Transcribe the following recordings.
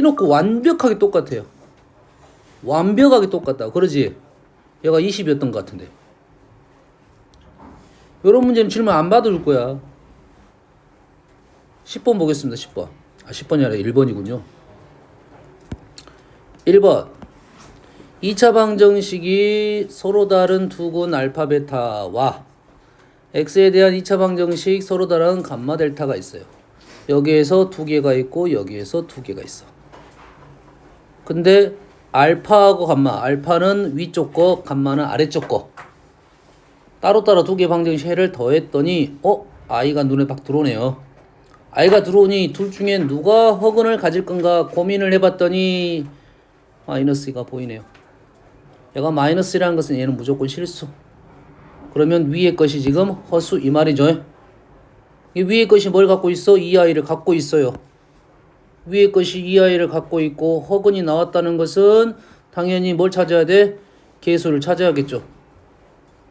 해놓고 완벽하게 똑같아요. 완벽하게 똑같다. 그러지? 얘가 20이었던 것 같은데. 이런 문제는 질문 안 받아줄 거야. 10번 보겠습니다. 10번. 10번이 아니라 1번이군요. 1번. 2차 방정식이 서로 다른 두 군 알파 베타와 x에 대한 2차 방정식 서로 다른 감마 델타가 있어요. 여기에서 두 개가 있고 여기에서 두 개가 있어. 근데 알파하고 감마, 알파는 위쪽 거, 감마는 아래쪽 거. 따로따로 두 개 방정식을 더했더니 i가 눈에 딱 들어오네요. i가 들어오니 둘 중에 누가 허근을 가질 건가 고민을 해봤더니 마이너스가 보이네요. 얘가 마이너스라는 것은 얘는 무조건 실수. 그러면 위의 것이 지금 허수 이 말이죠. 이 위의 것이 뭘 갖고 있어? 2i를 갖고 있어요. 위의 것이 2i를 갖고 있고 허근이 나왔다는 것은 당연히 뭘 찾아야 돼? 개수를 찾아야겠죠.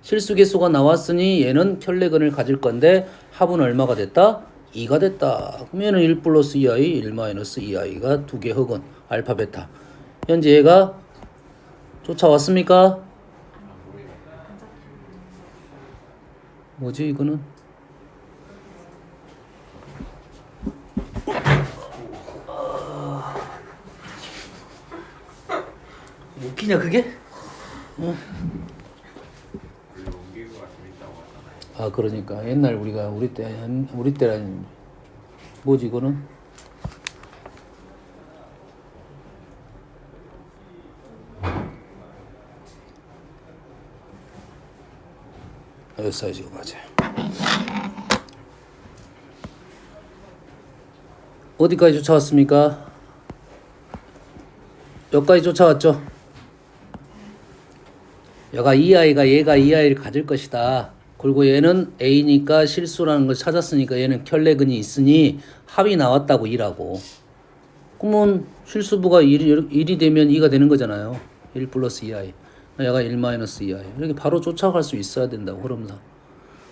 실수 개수가 나왔으니 얘는 켤레근을 가질 건데 합은 얼마가 됐다? 2가 됐다. 그러면 얘는 1 플러스 2i, 1 마이너스 2i가 두 개 허근, 알파, 베타. 현재 얘가 쫓아왔습니까? 뭐지 이거는? 웃기냐 그게? 아 그러니까 옛날 우리 때는 뭐지 이거는? 사이즈가 맞아요. 어디까지 쫓아왔습니까? 여기까지 쫓아왔죠. 얘가 2i를 가질 것이다. 그리고 얘는 a니까 실수라는 걸 찾았으니까 얘는 켤레근이 있으니 합이 나왔다고 2라고. 그러면 실수부가 1이 되면 2가 되는 거잖아요. 1 플러스 2i. 얘가 1 마이너스 2i. 이렇게 바로 쫓아갈 수 있어야 된다고 흐름상.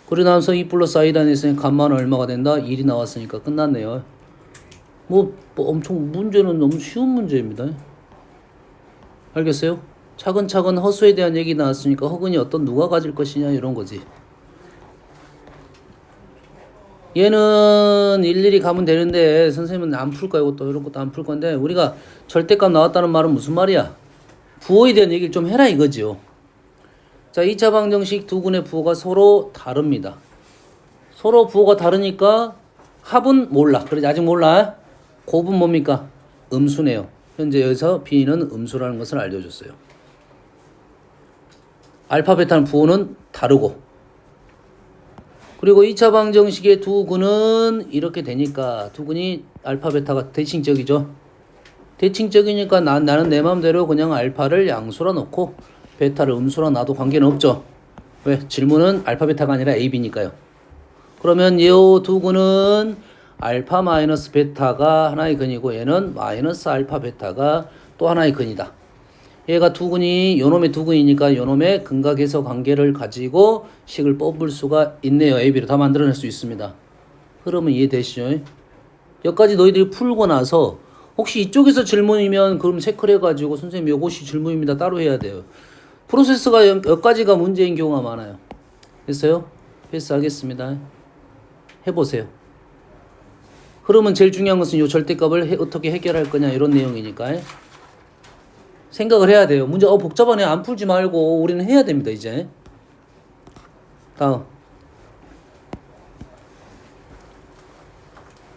그러고 나서 2 플러스 i라는 했으니 값만은 얼마가 된다? 1이 나왔으니까 끝났네요. 뭐 엄청 문제는 너무 쉬운 문제입니다. 알겠어요? 차근차근 허수에 대한 얘기 나왔으니까 허근이 누가 가질 것이냐 이런 거지. 얘는 일일이 가면 되는데 선생님은 안 풀 거야. 이것도 이런 것도 안 풀 건데 우리가 절대값 나왔다는 말은 무슨 말이야? 부호에 대한 얘기를 좀 해라 이거지요. 자, 2차 방정식 두 군의 부호가 서로 다릅니다. 서로 부호가 다르니까 합은 몰라. 그러지 아직 몰라. 곱은 뭡니까? 음수네요. 현재 여기서 b는 음수라는 것을 알려줬어요. 알파 베타는 부호는 다르고 그리고 2차 방정식의 두 군은 이렇게 되니까 두 군이 알파 베타가 대칭적이죠. 대칭적이니까 나는 내 마음대로 그냥 알파를 양수라 놓고 베타를 음수라 놔도 관계는 없죠. 왜? 질문은 알파 베타가 아니라 AB니까요. 그러면 이 두 군은 알파 마이너스 베타가 하나의 근이고 얘는 마이너스 알파 베타가 또 하나의 근이다. 얘가 두 군이 요놈의 두 군이니까 요놈의 근각에서 관계를 가지고 식을 뽑을 수가 있네요. AB로 다 만들어낼 수 있습니다. 흐름은 이해되시죠? 여기까지 너희들이 풀고 나서 혹시 이쪽에서 질문이면 그럼 체크를 해가지고 선생님 요것이 질문입니다. 따로 해야 돼요. 프로세스가 여기까지가 문제인 경우가 많아요. 됐어요? 패스하겠습니다. 해보세요. 흐름은 제일 중요한 것은 요 절대값을 어떻게 해결할 거냐 이런 내용이니까 생각을 해야 돼요. 문제 복잡하네 안 풀지 말고 우리는 해야 됩니다. 이제 다음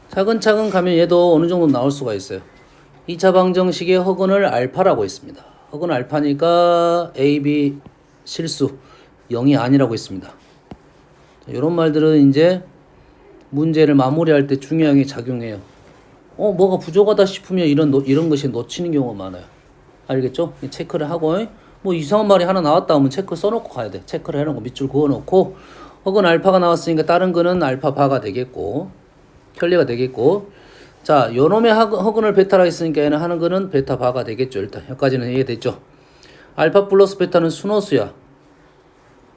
차근차근 가면 얘도 어느 정도 나올 수가 있어요. 2차 방정식의 허근을 알파라고 했습니다. 허근 알파니까 A, B 실수 0이 아니라고 했습니다. 이런 말들은 이제 문제를 마무리할 때 중요하게 작용해요. 뭐가 부족하다 싶으면 이런 것이 놓치는 경우가 많아요. 알겠죠? 체크를 하고 뭐 이상한 말이 하나 나왔다 하면 체크 써놓고 가야 돼. 체크를 해놓고 밑줄 그어놓고 허근 알파가 나왔으니까 다른 거는 알파 바가 되겠고 켤레가 되겠고 자 요놈의 허근을 베타라 했으니까 얘는 하는 거는 베타 바가 되겠죠. 일단 여기까지는 이해됐죠? 알파 플러스 베타는 순호수야.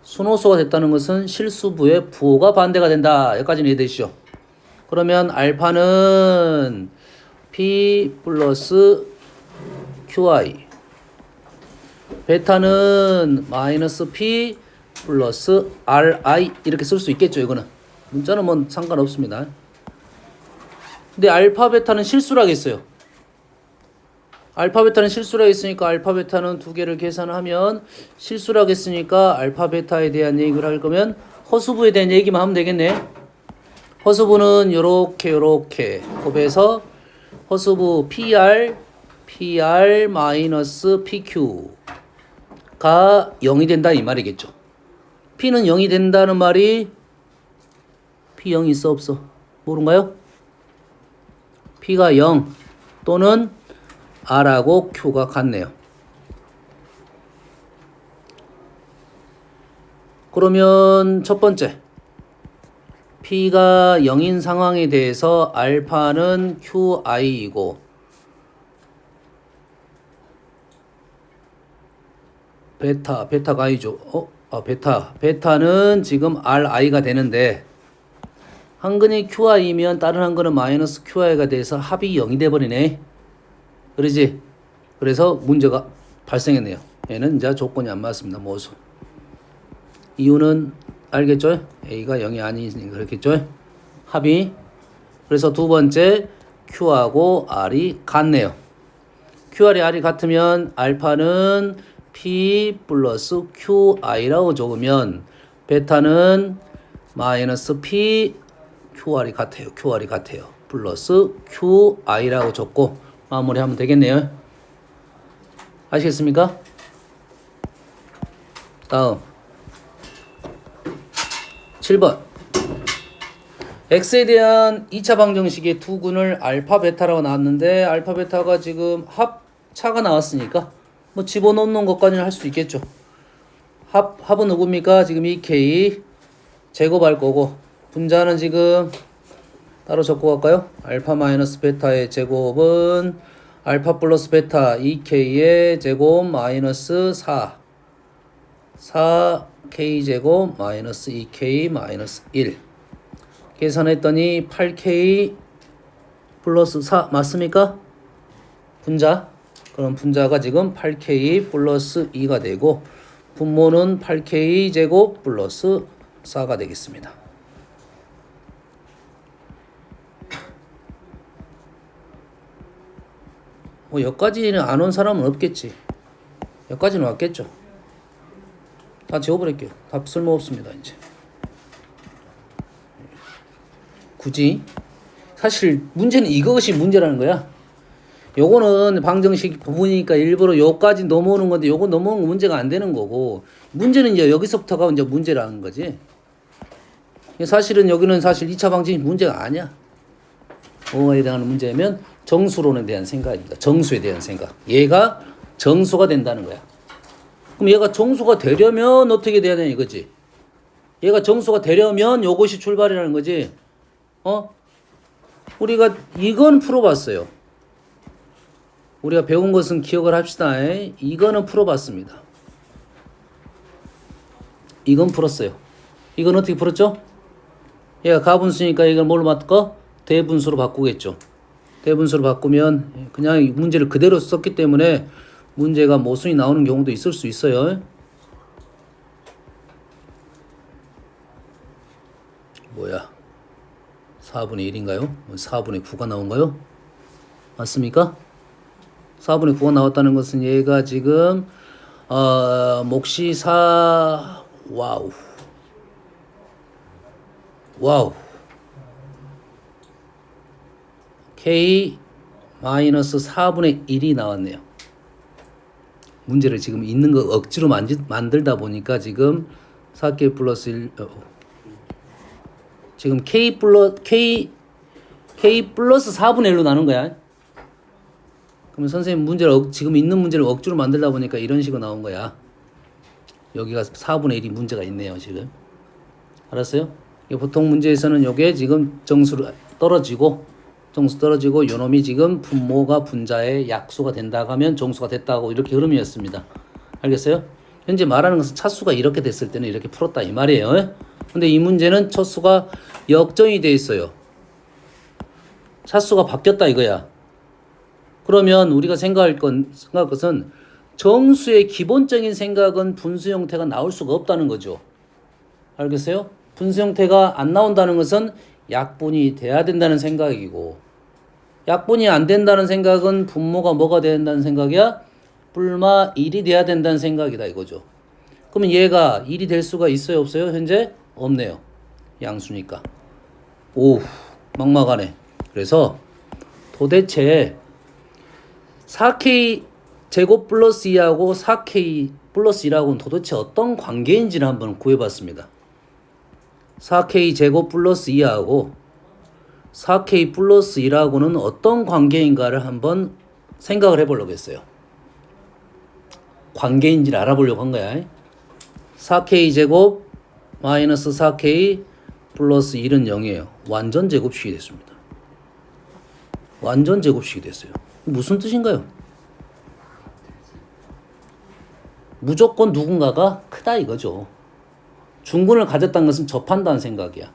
순호수가 됐다는 것은 실수부의 부호가 반대가 된다. 여기까지는 이해되시죠? 그러면 알파는 P 플러스 QI. 베타는 마이너스 P 플러스 RI 이렇게 쓸 수 있겠죠. 이거는 문자는 뭐 상관없습니다. 근데 알파 베타는 실수를 하겠어요. 알파 베타는 실수를 하겠으니까 알파 베타는 두 개를 계산하면 실수를 하겠으니까 알파 베타에 대한 얘기를 할 거면 허수부에 대한 얘기만 하면 되겠네. 허수부는 요렇게 곱해서 허수부 PR 마이너스 PQ가 0이 된다 이 말이겠죠. P는 0이 된다는 말이 P 0이 있어 없어? 모른가요? P가 0 또는 R하고 Q가 같네요. 그러면 첫 번째 P가 0인 상황에 대해서 알파는 QI이고 베타가 I죠. 베타는 지금 RI가 되는데 한근이 QI면 다른 한근은 마이너스 QI가 돼서 합이 0이 돼버리네. 그러지? 그래서 문제가 발생했네요. 얘는 이제 조건이 안 맞습니다. 모수. 이유는 알겠죠? A가 0이 아니니까 그렇겠죠? 합이. 그래서 두 번째 Q하고 R이 같네요. QR이 R이 같으면 알파는 P 플러스 QI라고 적으면 베타는 마이너스 P QR이 같아요. 플러스 QI라고 적고 마무리하면 되겠네요. 아시겠습니까? 다음 7번 X에 대한 2차 방정식의 두 근을 알파 베타라고 나왔는데 알파 베타가 지금 합차가 나왔으니까 뭐 집어넣는 것까지는 할 수 있겠죠. 합은 누굽니까? 지금 2K 제곱할 거고 분자는 지금 따로 적고 갈까요? 알파 마이너스 베타의 제곱은 알파 플러스 베타 2K의 제곱 마이너스 4K 제곱 마이너스 2K 마이너스 1 계산했더니 8K 플러스 4 맞습니까? 분자. 그럼 분자가 지금 8K 플러스 2가 되고 분모는 8K 제곱 플러스 4가 되겠습니다. 뭐 여기까지는 안 온 사람은 없겠지. 여기까지는 왔겠죠. 다 지워버릴게요. 답 쓸모없습니다. 이제 굳이 사실 문제는 이것이 문제라는 거야. 요거는 방정식 부분이니까 일부러 요까지 넘어오는 건데 요거 넘어오는 거 문제가 안 되는 거고 문제는 이제 여기서부터가 이제 문제라는 거지. 사실은 여기는 사실 2차 방정식 문제가 아니야. 뭐에 대한 문제면 정수론에 대한 생각입니다. 정수에 대한 생각. 얘가 정수가 된다는 거야. 그럼 얘가 정수가 되려면 어떻게 돼야 되냐 이거지. 얘가 정수가 되려면 요것이 출발이라는 거지. 우리가 이건 풀어봤어요. 우리가 배운 것은 기억을 합시다. 이거는 풀어봤습니다. 이건 풀었어요. 이건 어떻게 풀었죠? 얘가 가분수니까 이걸 뭘로 바꿔? 대분수로 바꾸겠죠. 대분수로 바꾸면 그냥 문제를 그대로 썼기 때문에 문제가 모순이 나오는 경우도 있을 수 있어요. 뭐야? 4분의 1인가요? 4분의 9가 나온가요? 맞습니까? 4분의 9가 나왔다는 것은 얘가 지금 몫이 4 와우 K 마이너스 4분의 1이 나왔네요. 문제를 지금 있는 거 억지로 만들다 보니까 지금 4K 플러스 1 지금 K 플러스 4분의 1로 나눈 거야. 그러면 선생님 문제를 지금 있는 문제를 억지로 만들다 보니까 이런 식으로 나온 거야. 여기가 4분의 1이 문제가 있네요, 지금. 알았어요? 보통 문제에서는 요게 지금 정수 떨어지고 요 놈이 지금 분모가 분자의 약수가 된다고 하면 정수가 됐다고 이렇게 흐름이었습니다. 알겠어요? 현재 말하는 것은 차수가 이렇게 됐을 때는 이렇게 풀었다 이 말이에요. 근데 이 문제는 차수가 역정이 돼 있어요. 차수가 바뀌었다 이거야. 그러면 우리가 생각할 것은 정수의 기본적인 생각은 분수 형태가 나올 수가 없다는 거죠. 알겠어요? 분수 형태가 안 나온다는 것은 약분이 돼야 된다는 생각이고, 약분이 안 된다는 생각은 분모가 뭐가 돼야 된다는 생각이야? 뿔마 1이 돼야 된다는 생각이다 이거죠. 그러면 얘가 1이 될 수가 있어요 없어요? 현재 없네요. 양수니까. 오, 막막하네. 그래서 도대체 4K 제곱 플러스 2하고 4K 플러스 1하고는 도대체 어떤 관계인지를 한번 구해봤습니다. 4K 제곱 플러스 2하고 4K 플러스 1하고는 어떤 관계인가를 한번 생각을 해보려고 했어요. 관계인지를 알아보려고 한 거야. 4K 제곱 마이너스 4K 플러스 1은 0이에요. 완전 제곱식이 됐습니다. 완전 제곱식이 됐어요. 무슨 뜻인가요? 무조건 누군가가 크다 이거죠. 중근을 가졌다는 것은 접한다는 생각이야.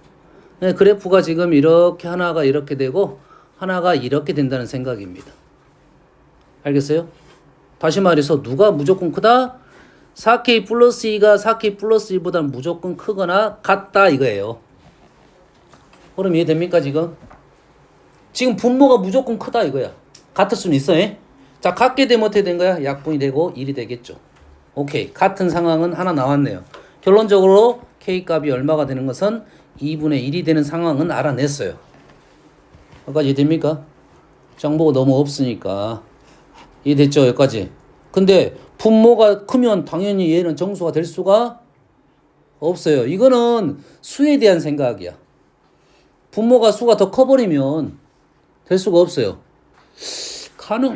그래프가 지금 이렇게 하나가 이렇게 되고 하나가 이렇게 된다는 생각입니다. 알겠어요? 다시 말해서 누가 무조건 크다? 4K 플러스 2가 4K 플러스 1보다 무조건 크거나 같다 이거예요. 그럼 이해됩니까 지금? 지금 분모가 무조건 크다 이거야. 같을 수는 있어. 자, 같게 되면 어떻게 된 거야? 약분이 되고 1이 되겠죠. 오케이. 같은 상황은 하나 나왔네요. 결론적으로 K값이 얼마가 되는 것은 2분의 1이 되는 상황은 알아냈어요. 여기까지 이해됩니까? 정보가 너무 없으니까. 이해됐죠? 여기까지. 근데 분모가 크면 당연히 얘는 정수가 될 수가 없어요. 이거는 수에 대한 생각이야. 분모가 수가 더 커버리면 될 수가 없어요.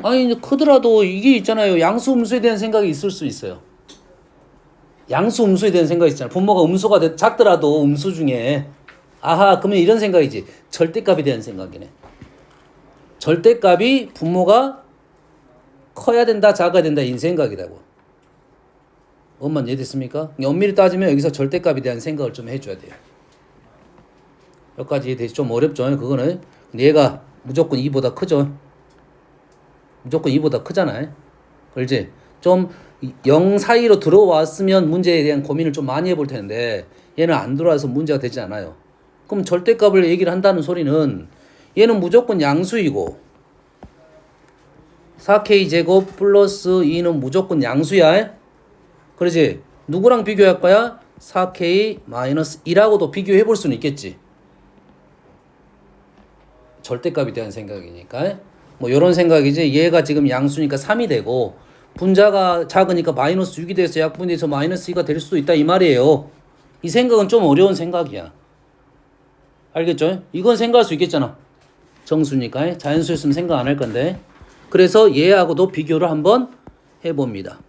아니, 크더라도 이게 있잖아요. 양수 음수에 대한 생각이 있을 수 있어요. 양수 음수에 대한 생각이 있잖아요. 분모가 음수가 작더라도 음수 중에. 아하, 그러면 이런 생각이지. 절대값에 대한 생각이네. 절대값이 분모가 커야 된다, 작아야 된다, 이 생각이라고. 엄만 이해됐습니까? 엄밀히 따지면 여기서 절대값에 대한 생각을 좀 해줘야 돼요. 여기까지 이해되지? 좀 어렵죠? 그거는. 얘가 무조건 2보다 크죠? 무조건 2보다 크잖아요. 그렇지? 좀 0 사이로 들어왔으면 문제에 대한 고민을 좀 많이 해볼 텐데 얘는 안 들어와서 문제가 되지 않아요. 그럼 절대값을 얘기를 한다는 소리는 얘는 무조건 양수이고 4K 제곱 플러스 2는 무조건 양수야. 그렇지? 누구랑 비교할 거야? 4K 마이너스 1하고도 비교해 볼 수는 있겠지. 절대값에 대한 생각이니까. 뭐 이런 생각이지. 얘가 지금 양수니까 3이 되고 분자가 작으니까 마이너스 6이 돼서 약분이 돼서 마이너스 2가 될 수도 있다 이 말이에요. 이 생각은 좀 어려운 생각이야. 알겠죠? 이건 생각할 수 있겠잖아. 정수니까. 자연수였으면 생각 안 할 건데. 그래서 얘하고도 비교를 한번 해봅니다.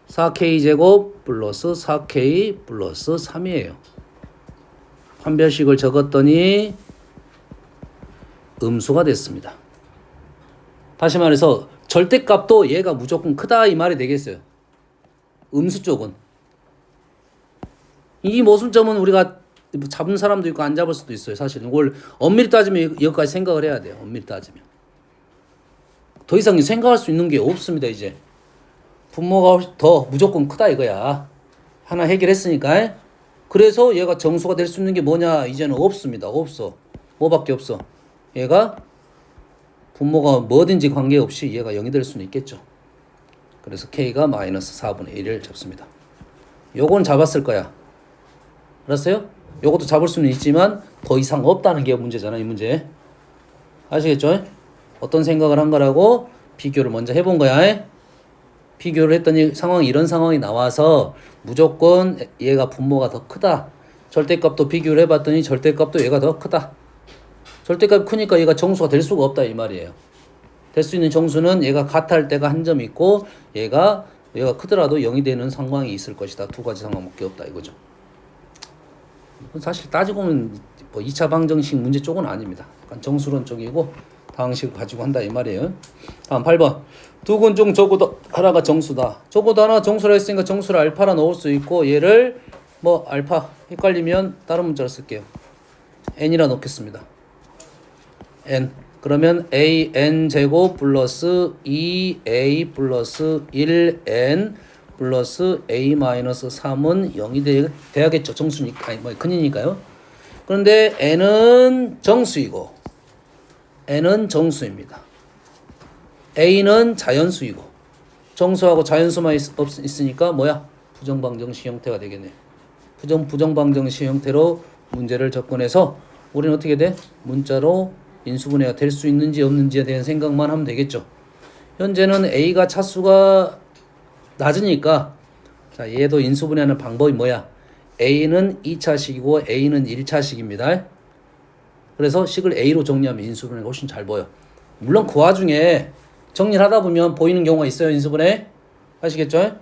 4K 제곱 플러스 4K 플러스 3이에요. 판별식을 적었더니 음수가 됐습니다. 다시 말해서 절대값도 얘가 무조건 크다 이 말이 되겠어요. 음수 쪽은. 이 모순점은 우리가 잡은 사람도 있고 안 잡을 수도 있어요. 사실 이걸 엄밀히 따지면 여기까지 생각을 해야 돼요. 엄밀히 따지면. 더 이상 생각할 수 있는 게 없습니다. 이제. 분모가 더 무조건 크다 이거야. 하나 해결했으니까. 그래서 얘가 정수가 될 수 있는 게 뭐냐 이제는 없습니다. 없어. 뭐밖에 없어. 얘가 분모가 뭐든지 관계없이 얘가 0이 될 수는 있겠죠. 그래서 K가 마이너스 4분의 1을 잡습니다. 요건 잡았을 거야. 알았어요? 요것도 잡을 수는 있지만 더 이상 없다는 게 문제잖아 이 문제. 아시겠죠? 어떤 생각을 한 거라고 비교를 먼저 해본 거야. 비교를 했더니 이런 상황이 나와서 무조건 얘가 분모가 더 크다. 절대값도 비교를 해봤더니 절대값도 얘가 더 크다. 절대값이 크니까 얘가 정수가 될 수가 없다 이 말이에요. 될 수 있는 정수는 얘가 같을 때가 한 점 있고 얘가 크더라도 0이 되는 상황이 있을 것이다. 두 가지 상황밖에 없다 이거죠. 사실 따지고 보면 뭐 2차 방정식 문제 쪽은 아닙니다. 약간 정수론 쪽이고 방식을 가지고 한다 이 말이에요. 다음 8번. 두 근 중 적어도 하나가 정수다. 적어도 하나 정수라 했으니까 정수를 알파라 넣을 수 있고 얘를 뭐 알파 헷갈리면 다른 문자로 쓸게요. n이라 넣겠습니다. n 그러면 an 제곱 플러스 2a 플러스 1n 플러스 a 마이너스 3은 0이 돼야겠죠. 정수니까, 아니, 뭐, 근이니까요. 그런데 n은 정수이고, n은 정수입니다. a는 자연수이고, 정수하고 자연수만 있으니까 뭐야? 부정방정식 형태가 되겠네. 부정방정식 형태로 문제를 접근해서 우리는 어떻게 돼? 문자로 인수분해가 될 수 있는지 없는지에 대한 생각만 하면 되겠죠. 현재는 a가 차수가 낮으니까 자 얘도 인수분해하는 방법이 뭐야? a는 2차식이고 a는 1차식입니다. 그래서 식을 a로 정리하면 인수분해가 훨씬 잘 보여. 물론 그 와중에 정리를 하다 보면 보이는 경우가 있어요. 인수분해 아시겠죠?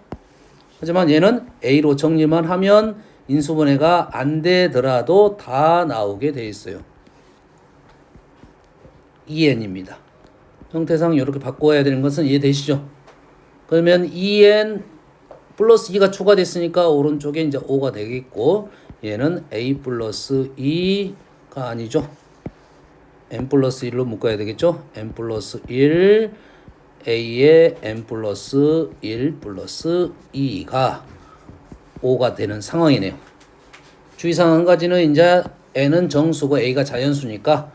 하지만 얘는 a로 정리만 하면 인수분해가 안 되더라도 다 나오게 돼 있어요. 2n입니다. 형태상 이렇게 바꿔야 되는 것은 이해되시죠? 그러면 2n 플러스 2가 추가됐으니까 오른쪽에 이제 5가 되겠고 얘는 a 플러스 2가 아니죠. n 플러스 1로 묶어야 되겠죠. n 플러스 1 a에 n 플러스 1 플러스 2가 5가 되는 상황이네요. 주의사항 한 가지는 이제 n은 정수고 a가 자연수니까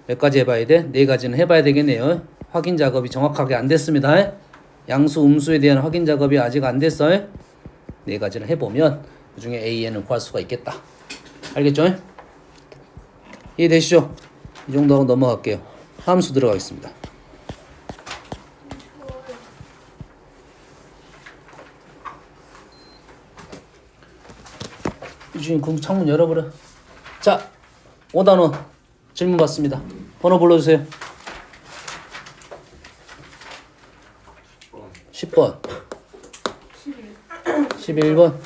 몇 가지 해봐야 돼? 네 가지는 해봐야 되겠네요. 확인 작업이 정확하게 안 됐습니다. 양수, 음수에 대한 확인 작업이 아직 안 됐어요. 네 가지를 해보면 그 중에 AN을 구할 수가 있겠다. 알겠죠? 이해되시죠? 이 정도 하고 넘어갈게요. 함수 들어가겠습니다. 유진이 그 창문 열어버려. 자, 5단원 질문 받습니다. 번호 불러주세요. 10번 11번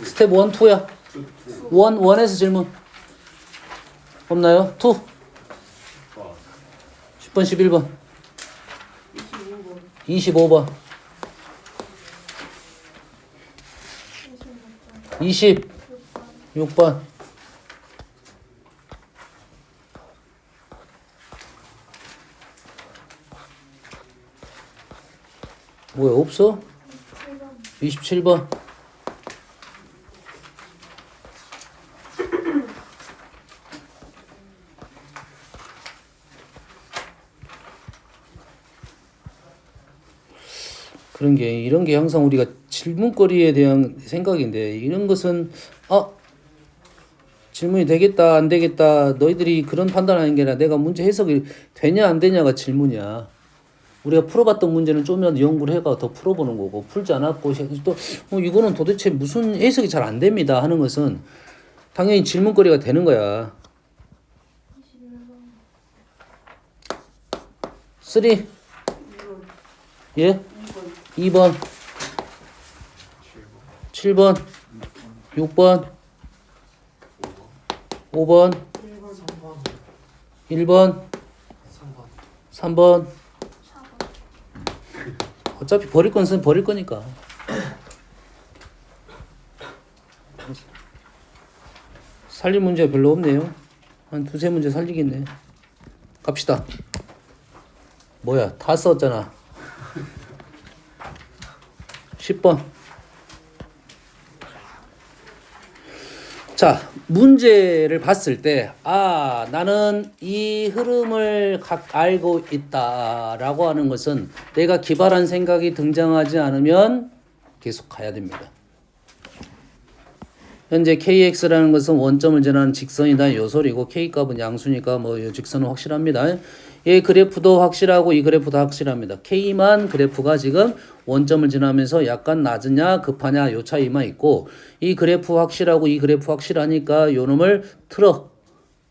스텝 1, 2야 1에서 질문 없나요? 2 10번 11번 25번 26번 뭐야 없어? 27번 그런 게 이런 게 항상 우리가 질문거리에 대한 생각인데 이런 것은 질문이 되겠다 안 되겠다 너희들이 그런 판단하는 게 아니라 내가 문제 해석이 되냐 안 되냐가 질문이야. 우리가 풀어봤던 문제는 좀이라도 연구를 해가 더 풀어보는 거고 풀지 않았고 또 이거는 도대체 무슨 해석이 잘 안 됩니다 하는 것은 당연히 질문거리가 되는 거야. 3 예? 2번 7번 6번 5번 1번 3번 어차피 버릴 건 버릴 거니까. 살릴 문제가 별로 없네요. 한 두세 문제 살리겠네. 갑시다. 뭐야 다 썼잖아. 10번. 자, 문제를 봤을 때, 나는 이 흐름을 알고 있다라고 하는 것은 내가 기발한 생각이 등장하지 않으면 계속 가야 됩니다. 현재 KX라는 것은 원점을 지나는 직선이다 요소리고 K값은 양수니까 이 직선은 확실합니다. 이 그래프도 확실하고 이 그래프도 확실합니다. K만 그래프가 지금 원점을 지나면서 약간 낮으냐 급하냐 요 차이만 있고 이 그래프 확실하고 이 그래프 확실하니까 요 놈을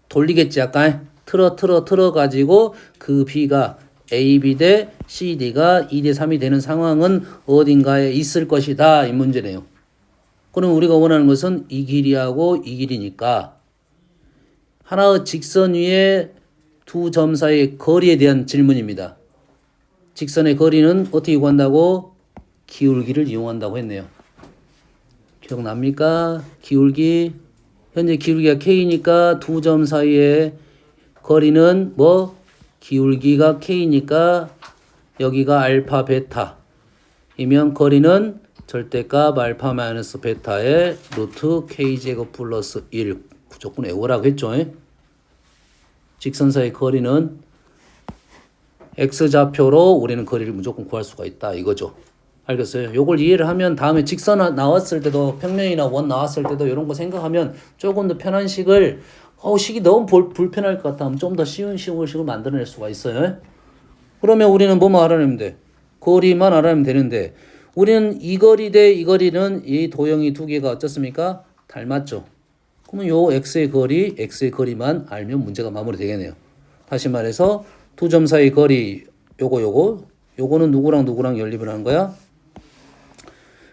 돌리겠지 약간 틀어 가지고 그 B가 AB 대 CD가 2대 3이 되는 상황은 어딘가에 있을 것이다 이 문제네요. 그럼 우리가 원하는 것은 이 길이하고 이 길이니까 하나의 직선 위에 두 점 사이의 거리에 대한 질문입니다. 직선의 거리는 어떻게 구한다고? 기울기를 이용한다고 했네요. 기억납니까? 기울기. 현재 기울기가 K니까 두 점 사이에 거리는 뭐 기울기가 K니까 여기가 알파 베타이면 거리는 절대값 알파 마이너스 베타의 루트 K제곱 플러스 1 무조건 외우라고 했죠. 직선사의 거리는 X좌표로 우리는 거리를 무조건 구할 수가 있다 이거죠. 알겠어요? 요걸 이해를 하면 다음에 직선 나왔을 때도 평면이나 원 나왔을 때도 이런 거 생각하면 조금 더 편한 식을 식이 너무 불편할 것 같다 하면 좀 더 쉬운 식으로 만들어낼 수가 있어요. 그러면 우리는 뭐만 알아내면 돼? 거리만 알아내면 되는데 우리는 이 거리 대 이 거리는 이 도형이 두 개가 어떻습니까? 닮았죠. 그러면 요 X의 거리만 알면 문제가 마무리되겠네요. 다시 말해서 두 점 사이 거리 요거는 누구랑 연립을 한 거야?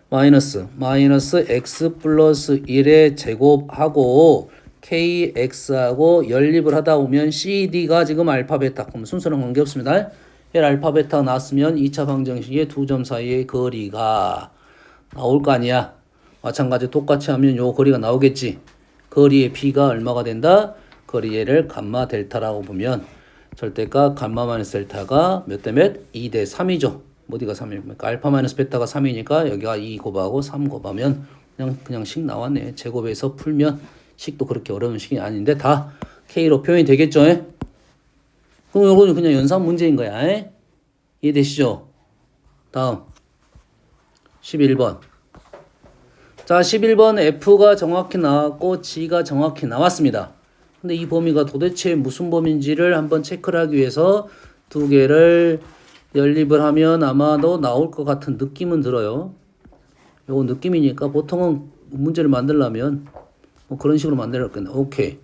마이너스 x 플러스 1의 제곱하고 kx하고 연립을 하다 보면 cd가 지금 알파 베타 그럼 순서랑 관계없습니다. L 알파 베타가 나왔으면 2차 방정식의 두 점 사이의 거리가 나올 거 아니야. 마찬가지 똑같이 하면 요 거리가 나오겠지. 거리의 b가 얼마가 된다? 거리를 감마 델타라고 보면 절대값 감마 마이너스 델타가 몇 대 몇? 2대 3이죠. 어디가 3입니까? 알파 마이너스 베타가 3이니까 여기가 2 곱하고 3 곱하면 그냥 식 나왔네. 제곱해서 풀면 식도 그렇게 어려운 식이 아닌데 다 K로 표현이 되겠죠? 그럼 이거는 그냥 연산 문제인 거야. 이해되시죠? 다음 11번. 자, 11번 F가 정확히 나왔고 G가 정확히 나왔습니다. 근데 이 범위가 도대체 무슨 범위인지를 한번 체크를 하기 위해서 두 개를 연립을 하면 아마도 나올 것 같은 느낌은 들어요. 요거 느낌이니까 보통은 문제를 만들려면 뭐 그런 식으로 만들었겠네. 오케이.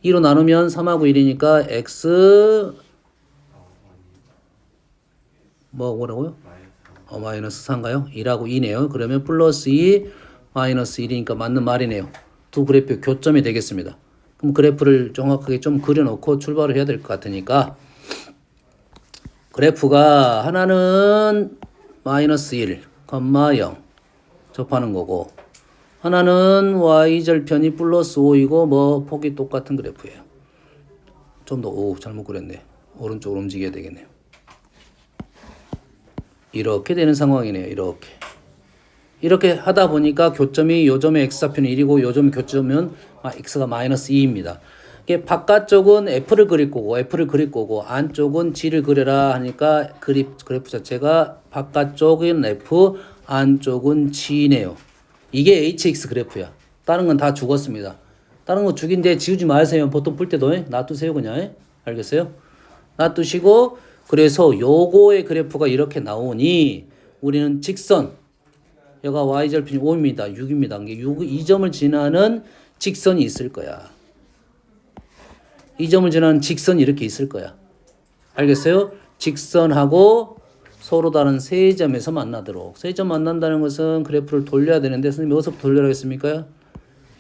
2로 나누면 3하고 1이니까 x 뭐라고요? 마이너스 4인가요? 1하고 2네요. 그러면 플러스 2 마이너스 1이니까 맞는 말이네요. 두 그래프 교점이 되겠습니다. 그럼 그래프를 정확하게 좀 그려놓고 출발을 해야 될 것 같으니까 그래프가 하나는 마이너스 1, 0 접하는 거고 하나는 y절편이 플러스 5이고 뭐 폭이 똑같은 그래프예요. 좀 더 잘못 그렸네. 오른쪽으로 움직여야 되겠네요. 이렇게 되는 상황이네요. 이렇게 하다 보니까 교점이 요점의 x좌표는 1이고 요점 교점은 x가 마이너스 2입니다. 이게 바깥쪽은 f를 그릴 거고 안쪽은 g를 그려라 하니까 그래프 자체가 바깥쪽은 f, 안쪽은 g네요. 이게 hx 그래프야. 다른 건 다 죽었습니다. 다른 거 죽인데 지우지 마세요. 보통 풀 때도 놔두세요 그냥. 알겠어요? 놔두시고 그래서 요거의 그래프가 이렇게 나오니 우리는 직선 여가 y절편이 5입니다. 6입니다. 이 점을 지나는 직선이 있을 거야. 이 점을 지나는 직선이 이렇게 있을 거야. 알겠어요? 직선하고 서로 다른 세 점에서 만나도록. 세 점 만난다는 것은 그래프를 돌려야 되는데 선생님 여기서부터 돌려라 했습니까?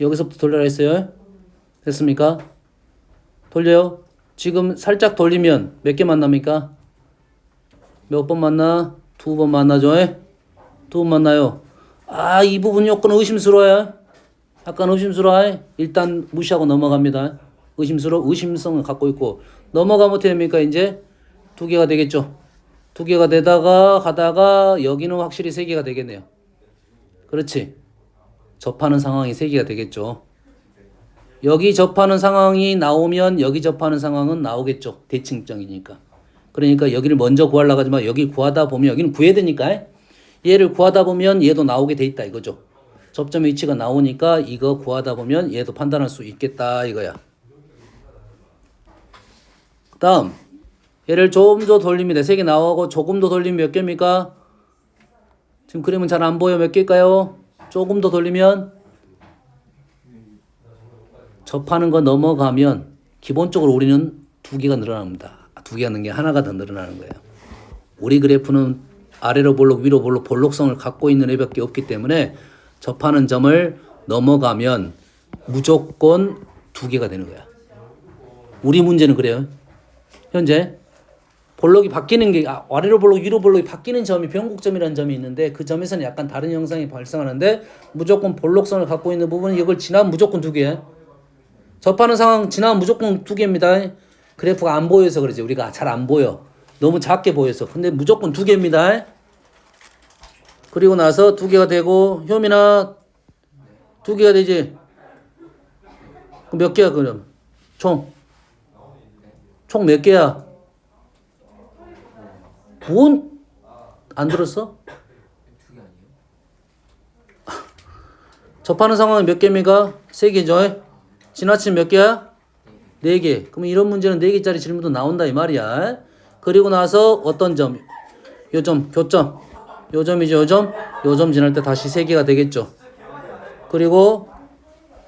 여기서부터 돌려라 했어요? 됐습니까? 돌려요? 지금 살짝 돌리면 몇 개 만납니까? 몇 번 만나? 2번 만나죠? 2번 만나요. 이 부분 요건 의심스러워요. 약간 의심스러워요. 일단 무시하고 넘어갑니다. 의심성을 갖고 있고 넘어가면 어떻게 됩니까? 이제 두 개가 되겠죠. 두 개가 되다가 가다가 여기는 확실히 세 개가 되겠네요. 그렇지. 접하는 상황이 세 개가 되겠죠. 여기 접하는 상황이 나오면 여기 접하는 상황은 나오겠죠. 대칭적이니까. 그러니까 여기를 먼저 구하려고 하지만 여기 구하다 보면 여기는 구해야 되니까 얘를 구하다 보면 얘도 나오게 돼 있다 이거죠. 접점의 위치가 나오니까 이거 구하다 보면 얘도 판단할 수 있겠다 이거야. 그 다음 얘를 좀 더 돌립니다. 3개 나오고 조금 더 돌리면 몇 개입니까? 지금 그림은 잘 안 보여. 몇 개일까요? 조금 더 돌리면 접하는 거 넘어가면 기본적으로 우리는 2개가 늘어납니다. 2개가 는 게 하나가 더 늘어나는 거예요. 우리 그래프는 아래로 볼록 위로 볼록 볼록성을 갖고 있는 애밖에 없기 때문에 접하는 점을 넘어가면 무조건 2개가 되는 거야. 우리 문제는 그래요. 현재 볼록이 바뀌는 게 아래로 볼록 위로 볼록이 바뀌는 점이 변곡점이라는 점이 있는데 그 점에서는 약간 다른 형상이 발생하는데 무조건 볼록성을 갖고 있는 부분은 이걸 지나면 무조건 2개야. 접하는 상황 지나면 무조건 2개입니다. 그래프가 안 보여서 그러지. 우리가 잘 안 보여. 너무 작게 보여서. 근데 무조건 두 개입니다. 그리고 나서 두 개가 되고, 효민아, 두 개가 되지. 몇 개야, 그럼? 총 몇 개야? 뭔? 안 들었어? 접하는 상황은 몇 개입니까? 세 개죠? 지나친 몇 개야? 네 개. 그럼 이런 문제는 네 개짜리 질문도 나온다 이 말이야. 그리고 나서 어떤 점? 요점, 교점. 요점이죠, 요점. 요점 지날 때 다시 세 개가 되겠죠. 그리고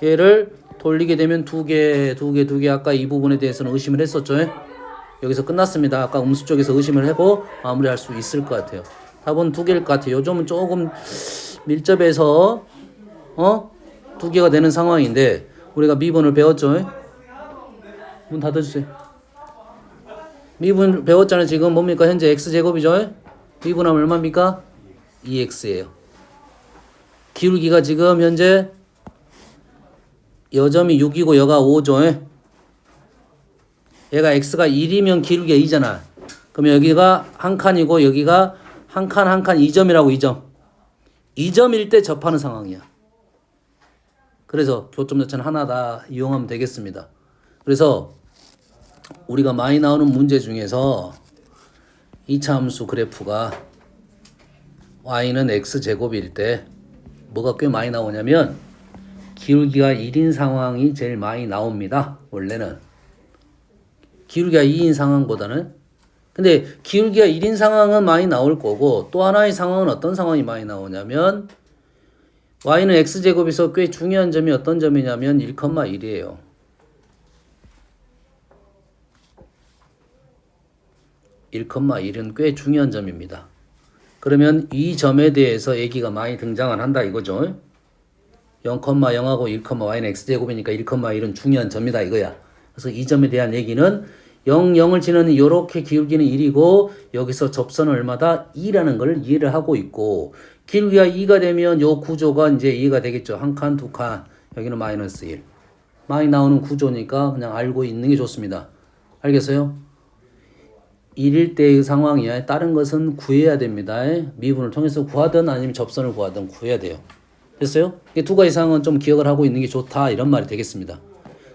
얘를 돌리게 되면 두 개. 아까 이 부분에 대해서는 의심을 했었죠. 여기서 끝났습니다. 아까 음수 쪽에서 의심을 하고 마무리할 수 있을 것 같아요. 답은 두 개일 것 같아요. 요점은 조금 밀접해서 두 개가 되는 상황인데 우리가 미분을 배웠죠. 문 닫아주세요. 미분 배웠잖아요. 지금 뭡니까? 현재 x제곱이죠. 미분하면 얼마입니까? 2x예요. 기울기가 지금 현재 여점이 6이고 여가 5죠. 얘가 x가 1이면 기울기가 2잖아. 그러면 여기가 한 칸이고 여기가 한 칸 2점이라고 2점. 2점일 때 접하는 상황이야. 그래서 교점 자체는 하나다 이용하면 되겠습니다. 그래서 우리가 많이 나오는 문제 중에서 이차함수 그래프가 y는 x제곱일 때 뭐가 꽤 많이 나오냐면 기울기가 1인 상황이 제일 많이 나옵니다. 원래는 기울기가 2인 상황보다는. 근데 기울기가 1인 상황은 많이 나올 거고 또 하나의 상황은 어떤 상황이 많이 나오냐면 y는 x제곱에서 꽤 중요한 점이 어떤 점이냐면 1,1이에요. 1,1은 꽤 중요한 점입니다. 그러면 이 점에 대해서 얘기가 많이 등장을 한다 이거죠. 0,0하고 1,y는 x제곱이니까 1,1은 중요한 점이다 이거야. 그래서 이 점에 대한 얘기는 0, 0을 지나는 요렇게 기울기는 1이고 여기서 접선은 얼마다? 2라는 걸 이해를 하고 있고 기울기가 2가 되면 요 구조가 이제 이해가 되겠죠. 한 칸, 두 칸. 여기는 마이너스 1. 많이 나오는 구조니까 그냥 알고 있는 게 좋습니다. 알겠어요? 1일 때의 상황이야. 다른 것은 구해야 됩니다. 미분을 통해서 구하든 아니면 접선을 구하든 구해야 돼요. 됐어요? 이 두 가지 상황은 좀 기억을 하고 있는 게 좋다. 이런 말이 되겠습니다.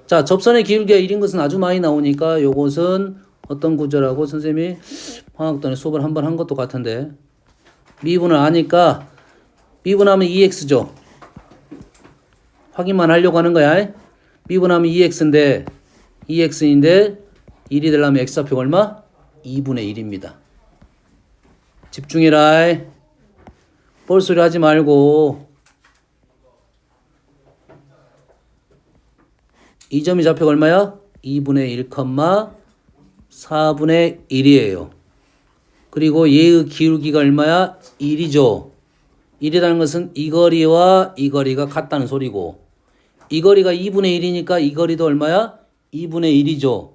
자, 접선의 기울기가 1인 것은 아주 많이 나오니까 요것은 어떤 구조라고 선생님이 방학전에 수업을 한 번 한 것도 같은데 미분을 아니까 미분하면 2x죠. 확인만 하려고 하는 거야. 미분하면 2x인데 2x인데 1이 되려면 x좌표가 얼마? 2분의 1입니다. 집중해라. 뻘소리 하지 말고 이 점이 좌표가 얼마야? 2분의 1, 4분의 1이에요. 그리고 얘의 기울기가 얼마야? 1이죠. 1이라는 것은 이 거리와 이 거리가 같다는 소리고 이 거리가 2분의 1이니까 이 거리도 얼마야? 2분의 1이죠.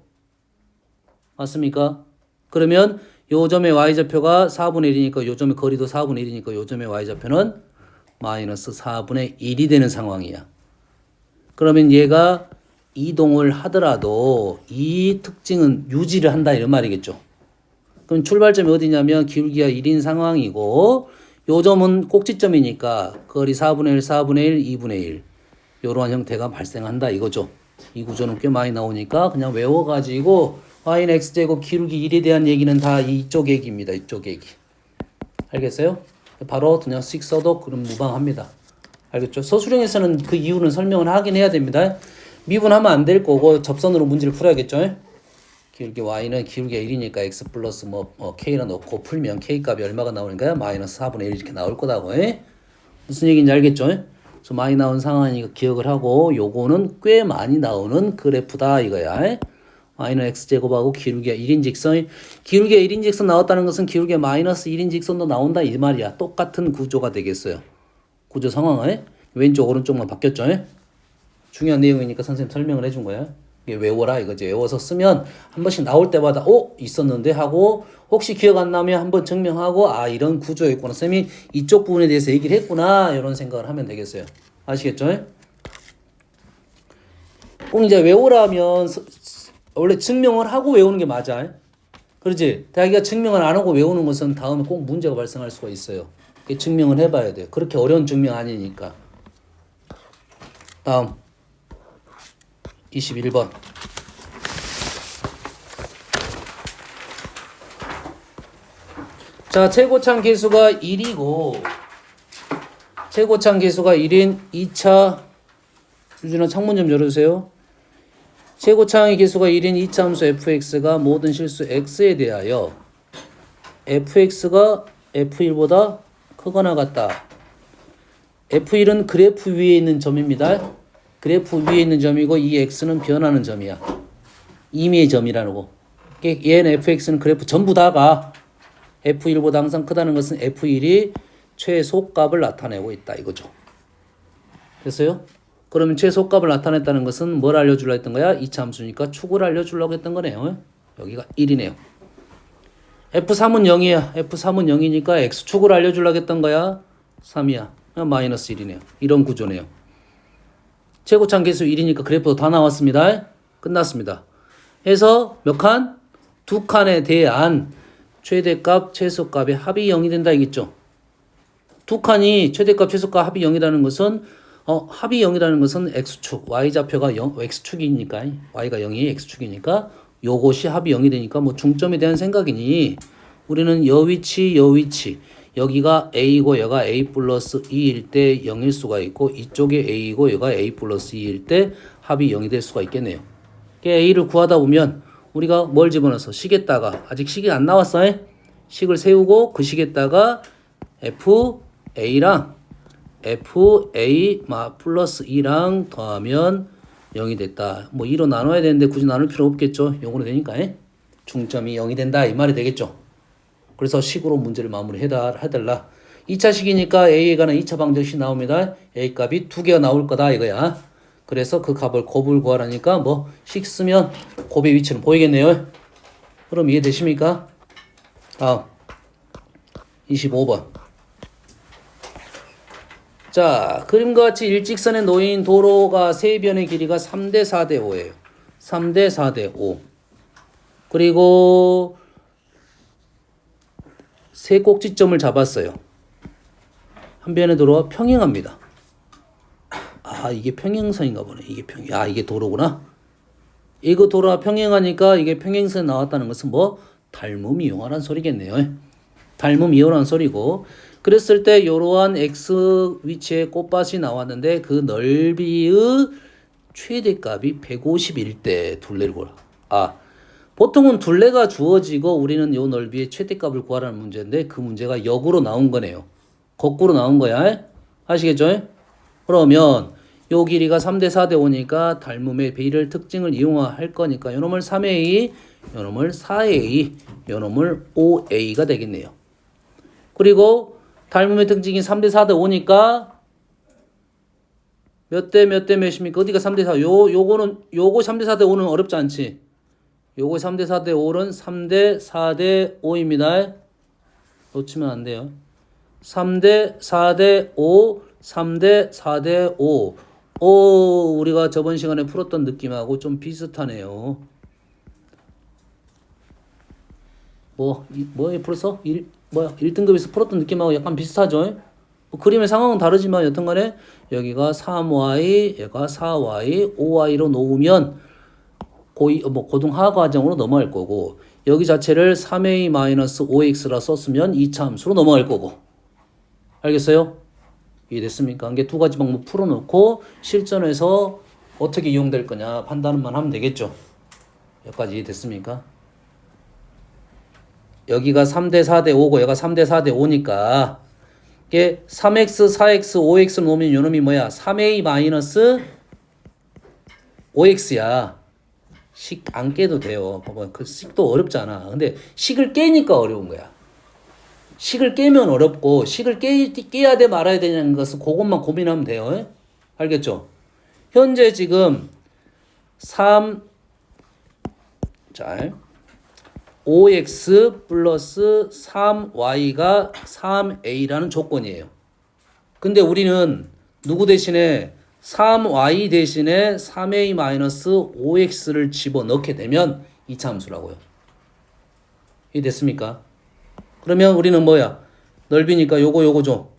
맞습니까? 그러면 요 점의 y좌표가 4분의 1이니까 요 점의 거리도 4분의 1이니까 요 점의 y좌표는 마이너스 4분의 1이 되는 상황이야. 그러면 얘가 이동을 하더라도 이 특징은 유지를 한다 이런 말이겠죠. 그럼 출발점이 어디냐면 기울기가 1인 상황이고 요 점은 꼭지점이니까 거리 4분의 1, 4분의 1, 2분의 1 요러한 형태가 발생한다 이거죠. 이 구조는 꽤 많이 나오니까 그냥 외워가지고 y는 x제곱 기울기 1에 대한 얘기는 다 이쪽 얘기입니다. 이쪽 얘기. 알겠어요? 바로 그냥 씩 써도 그럼 무방합니다. 알겠죠? 서술형에서는 그 이유는 설명을 하긴 해야 됩니다. 미분하면 안 될 거고 접선으로 문제를 풀어야겠죠. 기울기 y는 기울기가 1이니까 x 플러스 k를 넣고 풀면 k 값이 얼마가 나오니까 마이너스 4분의 1 이렇게 나올 거다고. 무슨 얘기인지 알겠죠? 그래서 많이 나온 상황이니까 기억을 하고 요거는 꽤 많이 나오는 그래프다 이거야. y는 x제곱하고 기울기가 1인 직선. 기울기가 1인 직선 나왔다는 것은 기울기가 마이너스 1인 직선도 나온다 이 말이야. 똑같은 구조가 되겠어요. 구조 상황에 왼쪽 오른쪽만 바뀌었죠. 중요한 내용이니까 선생님 설명을 해준 거야. 이게 외워라 이거지. 외워서 쓰면 한 번씩 나올 때마다 있었는데 하고 혹시 기억 안 나면 한번 증명하고 이런 구조였구나. 선생님이 이쪽 부분에 대해서 얘기를 했구나. 이런 생각을 하면 되겠어요. 아시겠죠? 꼭 이제 외우라면 원래 증명을 하고 외우는 게 맞아. 그렇지? 자기가 증명을 안 하고 외우는 것은 다음에 꼭 문제가 발생할 수가 있어요. 증명을 해봐야 돼요. 그렇게 어려운 증명 아니니까. 다음 21번. 자, 최고창 계수가 1이고 최고창 계수가 1인 2차 유준아 창문 좀 열어주세요. 최고창의 계수가 1인 2차 함수 fx가 모든 실수 x에 대하여 fx가 f1보다 크거나 같다. f1은 그래프 위에 있는 점입니다. 그래프 위에 있는 점이고 이 x는 변하는 점이야. 임의의 점이라는 거. 얘는 fx는 그래프 전부 다가 f1보다 항상 크다는 것은 f1이 최소값을 나타내고 있다 이거죠. 됐어요? 그러면 최소값을 나타냈다는 것은 뭘 알려주려고 했던 거야? 2차 함수니까 축을 알려주려고 했던 거네요. 여기가 1이네요. F3은 0이야. F3은 0이니까 X축을 알려주려고 했던 거야. 3이야. 마이너스 1이네요. 이런 구조네요. 최고창 계수 1이니까 그래프도 다 나왔습니다. 끝났습니다. 해서 몇 칸? 2칸에 대한 최대값, 최소값의 합이 0이 된다 이겠죠. 2칸이 최대값, 최소값 합이 0이라는 것은 합이 0이라는 것은 X축, Y좌표가 X축이니까 Y가 0이 X축이니까 요것이 합이 0이 되니까 뭐 중점에 대한 생각이니 우리는 여 위치 여기가 A이고 여가 A 플러스 2일 때 0일 수가 있고 이쪽에 A이고 여가 A 플러스 2일 때 합이 0이 될 수가 있겠네요. A를 구하다 보면 우리가 뭘 집어넣어서 식에다가 아직 식이 안 나왔어요. 식을 세우고 그 식에다가 FA랑 FA 플러스 2랑 더하면 0이 됐다. 뭐 2로 나눠야 되는데 굳이 나눌 필요 없겠죠. 0으로 되니까 중점이 0이 된다 이 말이 되겠죠. 그래서 식으로 문제를 마무리해달라. 2차 식이니까 A에 관한 2차 방정식 나옵니다. A 값이 2개가 나올 거다 이거야. 그래서 그 값을 곱을 구하라니까 뭐 식 쓰면 곱의 위치는 보이겠네요. 그럼 이해되십니까? 다음 25번. 자, 그림과 같이 일직선에 놓인 도로가 세 변의 길이가 3대 4대 5예요. 3대 4대 5. 그리고 세 꼭지점을 잡았어요. 한 변의 도로가 평행합니다. 아, 이게 평행선인가 보네. 이게 도로구나. 이거 도로가 평행하니까 이게 평행선에 나왔다는 것은 뭐 닮음이 이용하라는 소리겠네요. 닮음이 이용하라는 소리고 그랬을 때 이러한 x 위치에 꽃밭이 나왔는데 그 넓이의 최대값이 151대 둘레를 구하라. 아, 보통은 둘레가 주어지고 우리는 이 넓이의 최대값을 구하라는 문제인데 그 문제가 역으로 나온 거네요. 거꾸로 나온 거야. 아시겠죠? 그러면 요 길이가 3대 4대 5니까 닮음의 비례 특징을 이용할 거니까 요놈을 3a, 요놈을 4a, 요놈을 5a가 되겠네요. 그리고 닮음의 특징이 3대 4대 5니까 몇 대 몇입니까? 어디가 3대 4? 요거 3대 4대 5는 어렵지 않지? 요거 3대 4대 5는 3대 4대 5입니다. 놓치면 안 돼요. 3대 4대 5, 3대 4대 5. 우리가 저번 시간에 풀었던 느낌하고 좀 비슷하네요. 뭐에 풀었어? 1등급에서 풀었던 느낌하고 약간 비슷하죠? 그림의 상황은 다르지만 여튼간에 여기가 3y, 얘가 4y, 5y로 놓으면 고등하 과정으로 넘어갈 거고 여기 자체를 3a-5x라 썼으면 2차 함수로 넘어갈 거고 알겠어요? 이해됐습니까? 이게 두 가지 방법 풀어놓고 실전에서 어떻게 이용될 거냐 판단만 하면 되겠죠. 여기까지 이해됐습니까? 여기가 3대 4대 5고 여기가 3대 4대 5니까 이게 3x, 4x, 5x 놓으면 요놈이 뭐야? 3a-5x야. 식 안 깨도 돼요. 봐봐. 그 식도 어렵잖아. 근데 식을 깨니까 어려운 거야. 식을 깨면 어렵고 식을 깨야 돼 말아야 되냐는 것은 그것만 고민하면 돼요. 알겠죠? 현재 지금 5x 플러스 3y가 3a라는 조건이에요. 근데 우리는 누구 대신에 3y 대신에 3a-5x를 집어넣게 되면 이차 함수라고요. 이해됐습니까? 그러면 우리는 뭐야? 넓이니까 요거죠.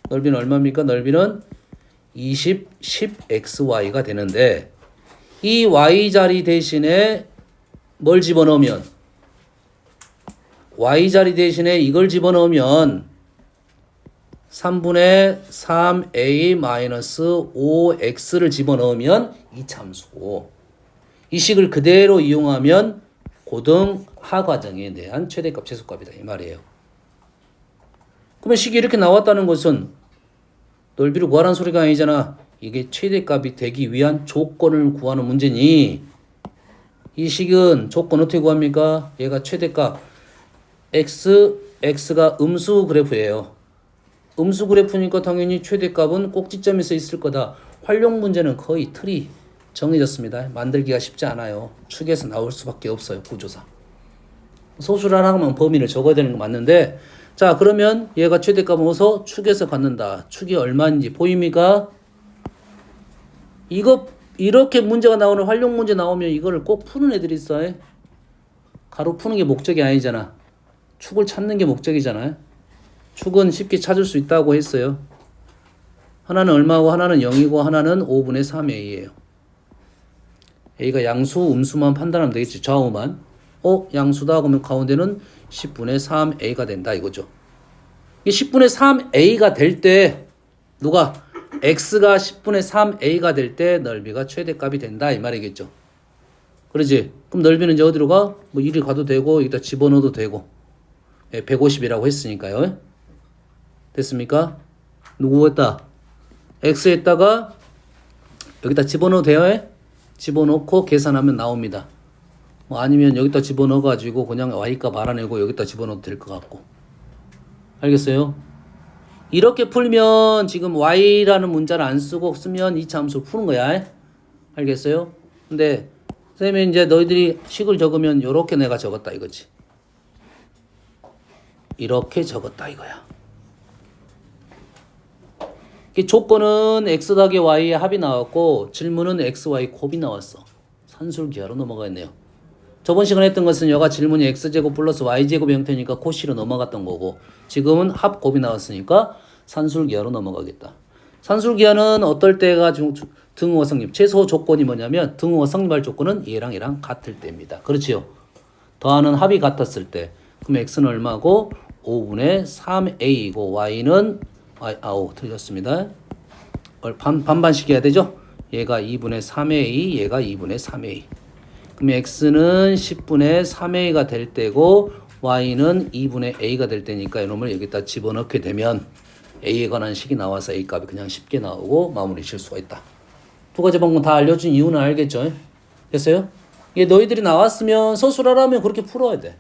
넓이는 얼마입니까? 넓이는 10xy가 되는데 이 y자리 대신에 뭘 집어넣으면 y자리 대신에 이걸 집어넣으면 3분의 3a-5x를 집어넣으면 이차 함수고 이 식을 그대로 이용하면 고등 하과정에 대한 최대값 최소값이다 이 말이에요. 그러면 식이 이렇게 나왔다는 것은 넓이를 구하라는 소리가 아니잖아. 이게 최대값이 되기 위한 조건을 구하는 문제니 이 식은 조건 어떻게 구합니까? 얘가 최대값 x가 음수 그래프예요. 음수 그래프니까 당연히 최대값은 꼭지점에서 있을 거다. 활용 문제는 거의 틀이 정해졌습니다. 만들기가 쉽지 않아요. 축에서 나올 수밖에 없어요. 구조상. 소수를 하나 하면 범위를 적어야 되는 거 맞는데 자 그러면 얘가 최대값은 어서 축에서 갖는다. 축이 얼마인지 보입니까? 이거 이렇게 문제가 나오는 활용 문제 나오면 이거를 꼭 푸는 애들이 있어. 가로 푸는 게 목적이 아니잖아. 축을 찾는 게 목적이잖아요. 축은 쉽게 찾을 수 있다고 했어요. 하나는 얼마고 하나는 0이고 하나는 5분의 3a예요. a가 양수, 음수만 판단하면 되겠지. 좌우만. 양수다 그러면 가운데는 10분의 3a가 된다 이거죠. 이 10분의 3a가 될 때 누가 x가 10분의 3a가 될 때 넓이가 최대값이 된다 이 말이겠죠. 그러지? 그럼 넓이는 이제 어디로 가? 뭐 1이 가도 되고 여기다 집어넣어도 되고 150이라고 했으니까요. 됐습니까? 누구 했다? x에다가 여기다 집어넣어도 돼요? 집어넣고 계산하면 나옵니다. 뭐 아니면 여기다 집어넣어가지고 그냥 y값 알아내고 여기다 집어넣어도 될 것 같고. 알겠어요? 이렇게 풀면 지금 y라는 문자를 안 쓰고 쓰면 이차 함수를 푸는 거야. 알겠어요? 근데 선생님이 이제 너희들이 식을 적으면 이렇게 내가 적었다 이거지. 이렇게 적었다 이거야. 조건은 x 더하기 y의 합이 나왔고 질문은 x, y 곱이 나왔어. 산술기하로 넘어가겠네요. 저번 시간에 했던 것은 여가 질문이 x제곱 플러스 y제곱 형태니까 코시로 넘어갔던 거고 지금은 합 곱이 나왔으니까 산술기하로 넘어가겠다. 산술기하는 어떨 때가 등호와 성립. 최소 조건이 뭐냐면 등호와 성립할 조건은 얘랑 같을 때입니다. 그렇지요. 더하는 합이 같았을 때. 그럼 x는 얼마고? 5분의 3a이고 y는 틀렸습니다. 반반씩 해야 되죠? 얘가 2분의 3a, 얘가 2분의 3a. 그럼 x는 10분의 3a가 될 때고 y는 2분의 a가 될 때니까 이놈을 여기다 집어넣게 되면 a에 관한 식이 나와서 a 값이 그냥 쉽게 나오고 마무리 칠 수가 있다. 두 가지 방법 다 알려준 이유는 알겠죠? 됐어요? 이게 너희들이 나왔으면 서술하라면 그렇게 풀어야 돼.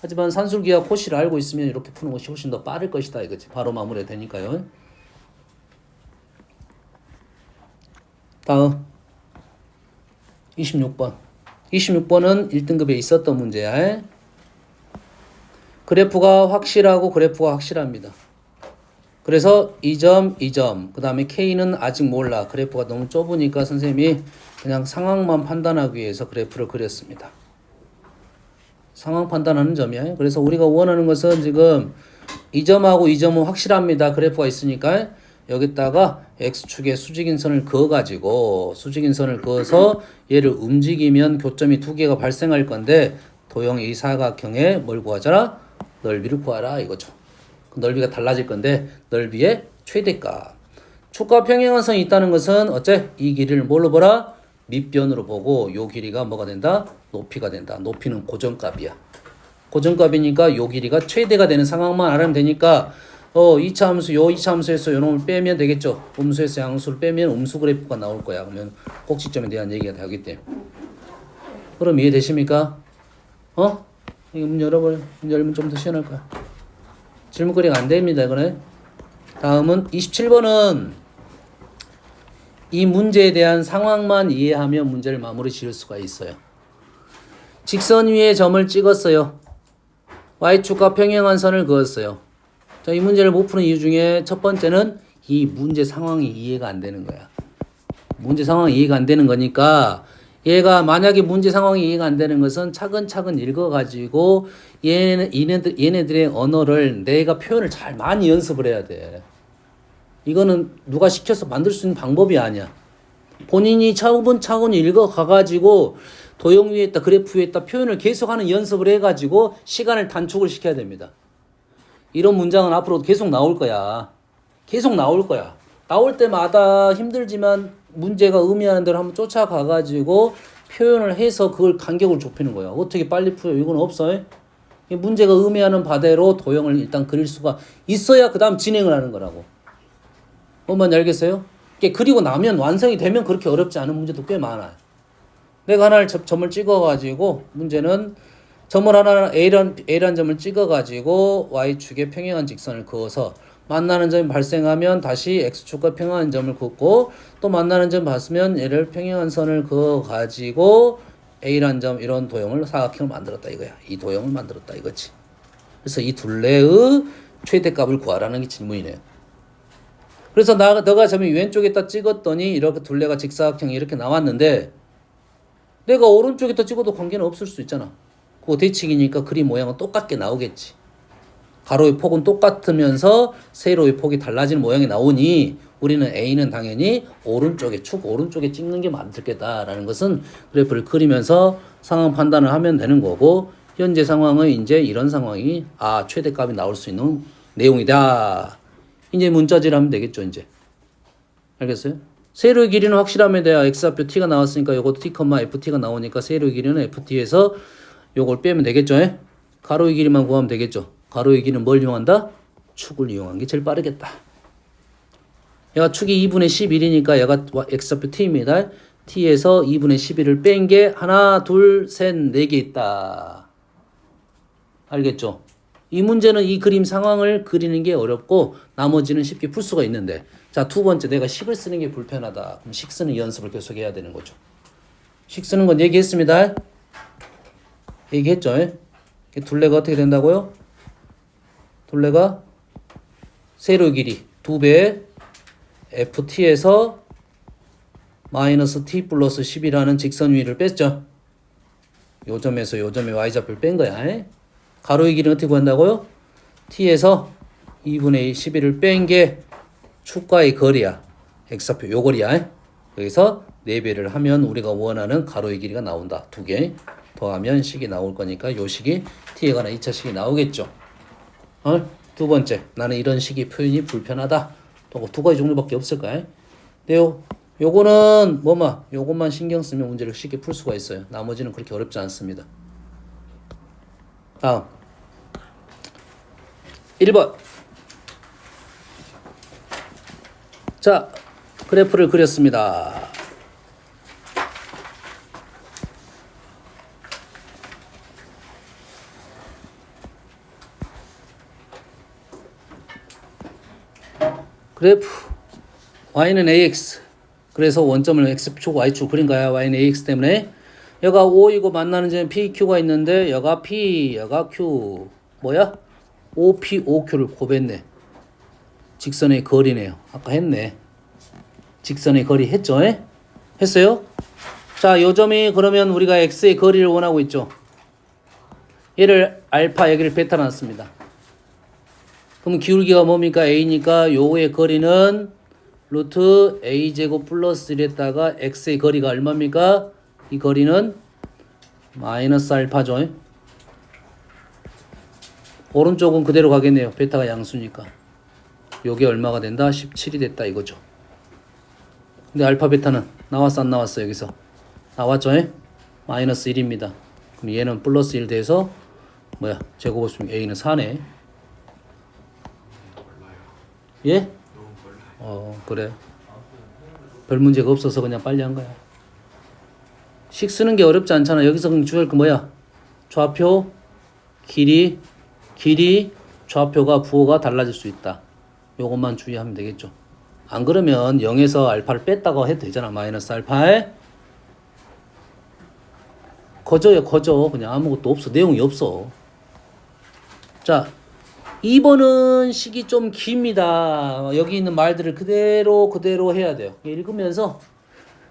하지만 산술기하 코시를 알고 있으면 이렇게 푸는 것이 훨씬 더 빠를 것이다 이거지. 바로 마무리가 되니까요. 다음 26번. 26번은 1등급에 있었던 문제야. 그래프가 확실하고 그래프가 확실합니다. 그래서 이 점, 그 다음에 K는 아직 몰라. 그래프가 너무 좁으니까 선생님이 그냥 상황만 판단하기 위해서 그래프를 그렸습니다. 상황 판단하는 점이야. 그래서 우리가 원하는 것은 지금 이 점하고 이 점은 확실합니다. 그래프가 있으니까 여기다가 X축에 수직인선을 그어가지고 수직인선을 그어서 얘를 움직이면 교점이 두 개가 발생할 건데 도형 이 사각형에 뭘 구하자라? 넓이를 구하라 이거죠. 넓이가 달라질 건데 넓이의 최대값. 축과 평행한선이 있다는 것은 어째? 이 길이를 뭘로 보라? 밑변으로 보고 요 길이가 뭐가 된다? 높이가 된다. 높이는 고정값이야. 고정값이니까 요 길이가 최대가 되는 상황만 알아면 되니까 이차 함수, 요 이차 함수에서 요 놈을 빼면 되겠죠. 음수에서 양수를 빼면 음수 그래프가 나올 거야. 그러면 꼭지점에 대한 얘기가 되기 때문에. 그럼 이해되십니까? 이거 문 열어버려. 문 열면 좀 더 시원할 거야. 질문거리가 안 됩니다. 이거는. 다음은 27번은 이 문제에 대한 상황만 이해하면 문제를 마무리 지을 수가 있어요. 직선 위에 점을 찍었어요. Y축과 평행한 선을 그었어요. 자, 이 문제를 못 푸는 이유 중에 첫 번째는 이 문제 상황이 이해가 안 되는 거야. 문제 상황이 이해가 안 되는 거니까 얘가 만약에 문제 상황이 이해가 안 되는 것은 차근차근 읽어가지고 얘네들의 언어를 내가 표현을 잘 많이 연습을 해야 돼. 이거는 누가 시켜서 만들 수 있는 방법이 아니야. 본인이 차근차근 읽어가가지고 도형 위에 있다 그래프 위에 있다 표현을 계속하는 연습을 해가지고 시간을 단축을 시켜야 됩니다. 이런 문장은 앞으로 계속 나올 거야. 계속 나올 거야. 나올 때마다 힘들지만 문제가 의미하는 대로 한번 쫓아가가지고 표현을 해서 그걸 간격을 좁히는 거야. 어떻게 빨리 풀어? 이건 없어. 문제가 의미하는 바대로 도형을 일단 그릴 수가 있어야 그 다음 진행을 하는 거라고. 뭔 말인지 알겠어요? 그리고 나면 완성이 되면 그렇게 어렵지 않은 문제도 꽤 많아요. 내가 하나를 점을 찍어가지고 문제는 점을 하나 A란 점을 찍어가지고 Y축에 평행한 직선을 그어서 만나는 점이 발생하면 다시 X축과 평행한 점을 긋고 또 만나는 점 봤으면 얘를 평행한 선을 그어가지고 A란 점 이런 도형을 사각형을 만들었다 이거야. 이 도형을 만들었다 이거지. 그래서 이 둘레의 최대값을 구하라는 게 질문이네요. 그래서 너가 점이 왼쪽에다 찍었더니 이렇게 둘레가 직사각형이 이렇게 나왔는데 내가 오른쪽에다 찍어도 관계는 없을 수 있잖아. 그거 대칭이니까 그림 모양은 똑같게 나오겠지. 가로의 폭은 똑같으면서 세로의 폭이 달라지는 모양이 나오니 우리는 A는 당연히 축 오른쪽에 찍는 게 맞겠다라는 것은 그래프를 그리면서 상황 판단을 하면 되는 거고 현재 상황은 이제 이런 상황이 최대값이 나올 수 있는 내용이다. 이제 문자질 하면 되겠죠, 이제. 알겠어요? 세로의 길이는 확실하면 돼야 x좌표 t가 나왔으니까 요것도 t, ft가 나오니까 세로의 길이는 ft에서 요걸 빼면 되겠죠? 가로의 길이만 구하면 되겠죠? 가로의 길이는 뭘 이용한다? 축을 이용한 게 제일 빠르겠다. 얘가 축이 2분의 11이니까 얘가 x좌표 t입니다. t에서 2분의 11을 뺀 게 하나, 둘, 셋, 네 개 있다. 알겠죠? 이 문제는 이 그림 상황을 그리는 게 어렵고 나머지는 쉽게 풀 수가 있는데 자, 두 번째 내가 식을 쓰는 게 불편하다. 그럼 식 쓰는 연습을 계속 해야 되는 거죠. 식 쓰는 건 얘기했습니다. 얘기했죠. 둘레가 어떻게 된다고요? 둘레가 세로 길이 2배 ft에서 마이너스 t 플러스 10이라는 직선 위를 뺐죠. 요 점에서 요 점에 y좌표를 뺀 거야. 가로의 길이는 어떻게 구한다고요? t에서 2분의 11을 뺀 게 축과의 거리야. x좌표 요 거리야. 여기서 4배를 하면 우리가 원하는 가로의 길이가 나온다. 2개 더하면 식이 나올 거니까 요 식이 t에 관한 2차 식이 나오겠죠. 두 번째, 나는 이런 식의 표현이 불편하다. 또 두 가지 종류밖에 없을 거야. 근데 요거는 요것만 신경 쓰면 문제를 쉽게 풀 수가 있어요. 나머지는 그렇게 어렵지 않습니다. 다음 1번. 자, 그래프를 그렸습니다. 그래프 y는 ax 그래서 원점을 x축 y축 그린 거야. y는 ax 때문에 여가 O이고 만나는 점에 PQ가 있는데 여가 P 여가 Q 뭐야? OP OQ를 곱했네. 직선의 거리네요. 아까 했네. 직선의 거리 했죠? 했어요? 자, 요 점이 그러면 우리가 x의 거리를 원하고 있죠. 얘를 알파 여기를 베타 놨습니다. 그럼 기울기가 뭡니까? a니까 요의 거리는 루트 a제곱 플러스 1에다가 x의 거리가 얼마입니까? 이 거리는 마이너스 알파죠. 오른쪽은 그대로 가겠네요. 베타가 양수니까. 요게 얼마가 된다? 17이 됐다 이거죠. 근데 알파 베타는 나왔어 안 나왔어? 여기서 나왔죠. 마이너스 1입니다. 그럼 얘는 플러스 1 돼서 제곱하시면 a는 4네. 예? 그래. 별 문제가 없어서 그냥 빨리 한 거야. 식 쓰는 게 어렵지 않잖아. 여기서 그냥 주의할 거 뭐야? 좌표, 길이, 좌표가 부호가 달라질 수 있다. 요것만 주의하면 되겠죠. 안 그러면 0에서 알파를 뺐다고 해도 되잖아. 마이너스 알파에 거저 그냥 아무것도 없어. 내용이 없어. 자, 2번은 식이 좀 깁니다. 여기 있는 말들을 그대로 해야 돼요. 읽으면서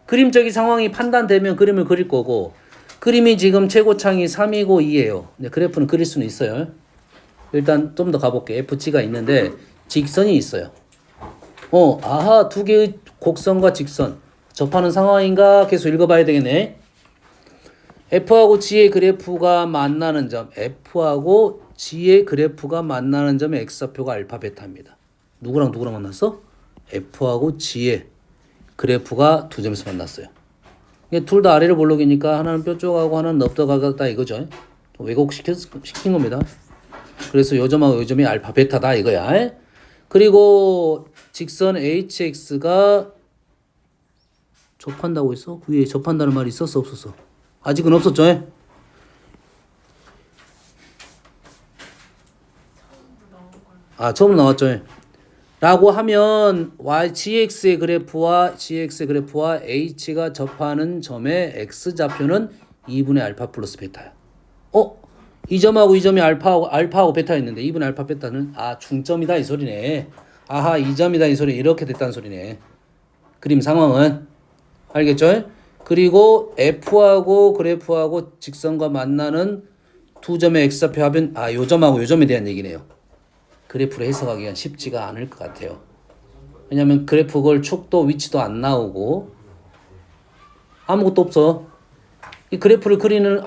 그림적인 상황이 판단되면 그림을 그릴 거고 그림이 지금 최고창이 3이고 2예요. 그래프는 그릴 수는 있어요. 일단 좀 더 가볼게. FG가 있는데 직선이 있어요. 아하, 두 개의 곡선과 직선 접하는 상황인가 계속 읽어봐야 되겠네. F하고 G의 그래프가 만나는 점, F하고 G의 그래프가 만나는 점의 X좌표가 알파 베타입니다. 누구랑 누구랑 만났어? F하고 G의 그래프가 두 점에서 만났어요. 둘 다 아래로 볼록이니까 하나는 뾰족하고 하나는 넓적하다 이거죠. 왜곡시킨 겁니다. 그래서 요 점하고 요 점이 알파 베타다 이거야. 그리고 직선 HX가 접한다고 했어? 위에 접한다는 말이 있었어 없었어? 아직은 없었죠? 처음 나왔죠? 라고 하면 GX의 그래프와 H가 접하는 점의 X좌표는 2분의 알파 플러스 베타야. 이 점하고 이 점이 알파하고 베타였는데 2분의 알파 베타는 중점이다 이 소리네. 아하, 이 점이다 이 소리. 이렇게 됐다는 소리네. 그림 상황은 알겠죠? 그리고 F하고 그래프하고 직선과 만나는 두 점의 X좌표 합은 요 점하고 요 점에 대한 얘기네요. 그래프를 해석하기가 쉽지가 않을 것 같아요. 왜냐면 그래프 걸 축도 위치도 안 나오고 아무것도 없어. 이 그래프를 그리는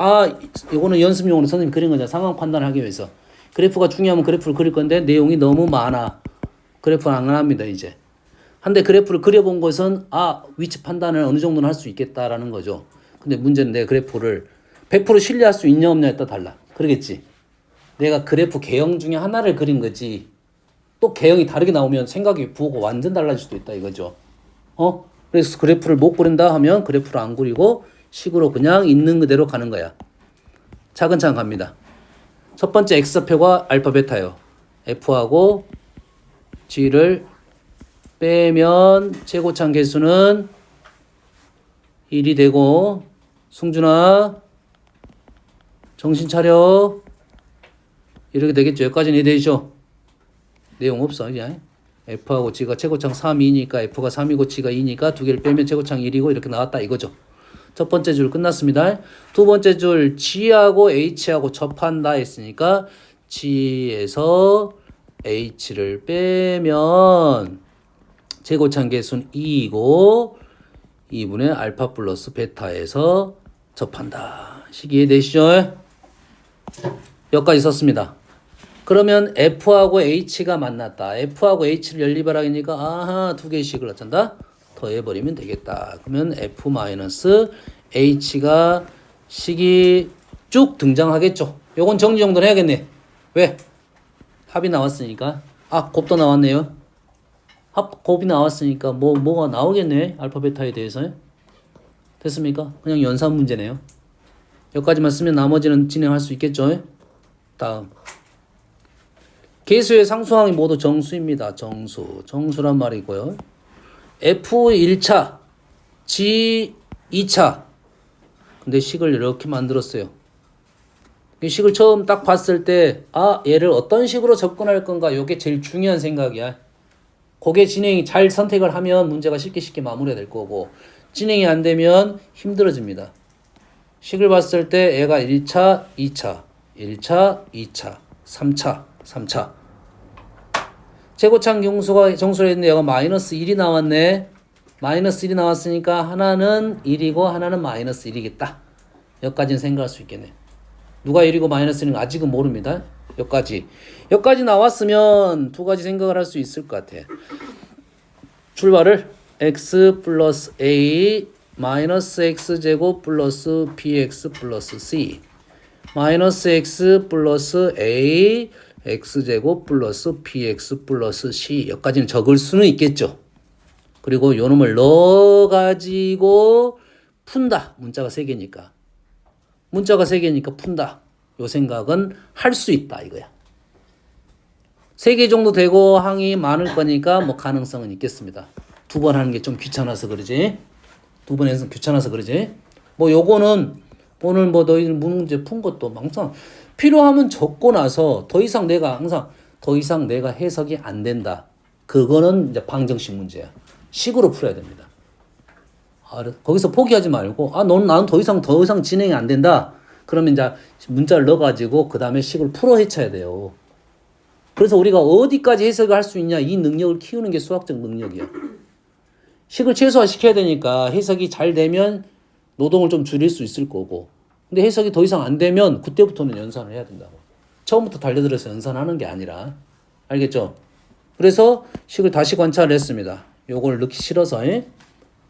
이거는 연습용으로 선생님 그린 거잖아. 상황 판단을 하기 위해서. 그래프가 중요하면 그래프를 그릴 건데 내용이 너무 많아. 그래프는 안 합니다 이제. 한데 그래프를 그려본 것은 위치 판단을 어느 정도는 할 수 있겠다라는 거죠. 근데 문제는 내 그래프를 100% 신뢰할 수 있냐 없냐에 따라 달라. 그러겠지. 내가 그래프 개형 중에 하나를 그린 거지. 또 개형이 다르게 나오면 생각이 부호가 완전 달라질 수도 있다 이거죠. 그래서 그래프를 못 그린다 하면 그래프를 안 그리고 식으로 그냥 있는 그대로 가는 거야. 차근차근 갑니다. 첫 번째 X좌표가 알파 베타예요. F하고 G를 빼면 최고창 개수는 1이 되고 승준아 정신 차려. 이렇게 되겠죠. 여기까지는 이해되죠? 내용 없어 이제. F하고 G가 최고창 3이니까 F가 3이고 G가 2니까 두 개를 빼면 최고창 1이고 이렇게 나왔다 이거죠. 첫 번째 줄 끝났습니다. 두 번째 줄 G하고 H하고 접한다 했으니까 G에서 H를 빼면 최고창 개수는 2이고 2분의 알파 플러스 베타에서 접한다. 식 이해되시죠? 여기까지 썼습니다. 그러면 F하고 H가 만났다. F하고 H를 연립하라니까 두 개의 식을 어쩐다? 더해버리면 되겠다. 그러면 F-H가 식이 쭉 등장하겠죠. 요건 정리 정도는 해야겠네. 왜? 합이 나왔으니까. 곱도 나왔네요. 곱이 나왔으니까 뭐가 나오겠네. 알파 베타에 대해서. 됐습니까? 그냥 연산 문제네요. 여기까지만 쓰면 나머지는 진행할 수 있겠죠. 다음. 개수의 상수항이 모두 정수입니다. 정수란 말이고요. F 1차, G 2차. 근데 식을 이렇게 만들었어요. 이 식을 처음 딱 봤을 때 얘를 어떤 식으로 접근할 건가 이게 제일 중요한 생각이야. 그게 진행이 잘 선택을 하면 문제가 쉽게 마무리가 될 거고 진행이 안 되면 힘들어집니다. 식을 봤을 때 얘가 1차, 2차, 1차, 2차, 3차. 최고창 정수를 했는데 얘가 마이너스 1이 나왔네. 마이너스 1이 나왔으니까 하나는 1이고 하나는 마이너스 1이겠다. 여기까지는 생각할 수 있겠네. 누가 1이고 마이너스 1인가 아직은 모릅니다. 여기까지 나왔으면 두 가지 생각을 할 수 있을 것 같아. 출발을 x 플러스 a 마이너스 x제곱 플러스 bx 플러스 c 마이너스 x 플러스 a x제곱 플러스 bx 플러스 c 여기까지는 적을 수는 있겠죠. 그리고 요 놈을 넣어가지고 푼다. 문자가 3개니까. 푼다. 요 생각은 할 수 있다 이거야. 3개 정도 되고 항이 많을 거니까 가능성은 있겠습니다. 2번 하는 게 좀 귀찮아서 그러지. 2번 해서 귀찮아서 그러지. 요거는 오늘 너희 문제 푼 것도 항상 필요하면 적고 나서 더 이상 내가 해석이 안 된다. 그거는 이제 방정식 문제야. 식으로 풀어야 됩니다. 거기서 포기하지 말고 나는 더 이상 진행이 안 된다. 그러면 이제 문자를 넣어가지고 그 다음에 식을 풀어 헤쳐야 돼요. 그래서 우리가 어디까지 해석을 할 수 있냐 이 능력을 키우는 게 수학적 능력이야. 식을 최소화시켜야 되니까 해석이 잘 되면 노동을 좀 줄일 수 있을 거고 근데 해석이 더 이상 안 되면 그때부터는 연산을 해야 된다고. 처음부터 달려들어서 연산하는 게 아니라 알겠죠? 그래서 식을 다시 관찰을 했습니다. 요걸 넣기 싫어서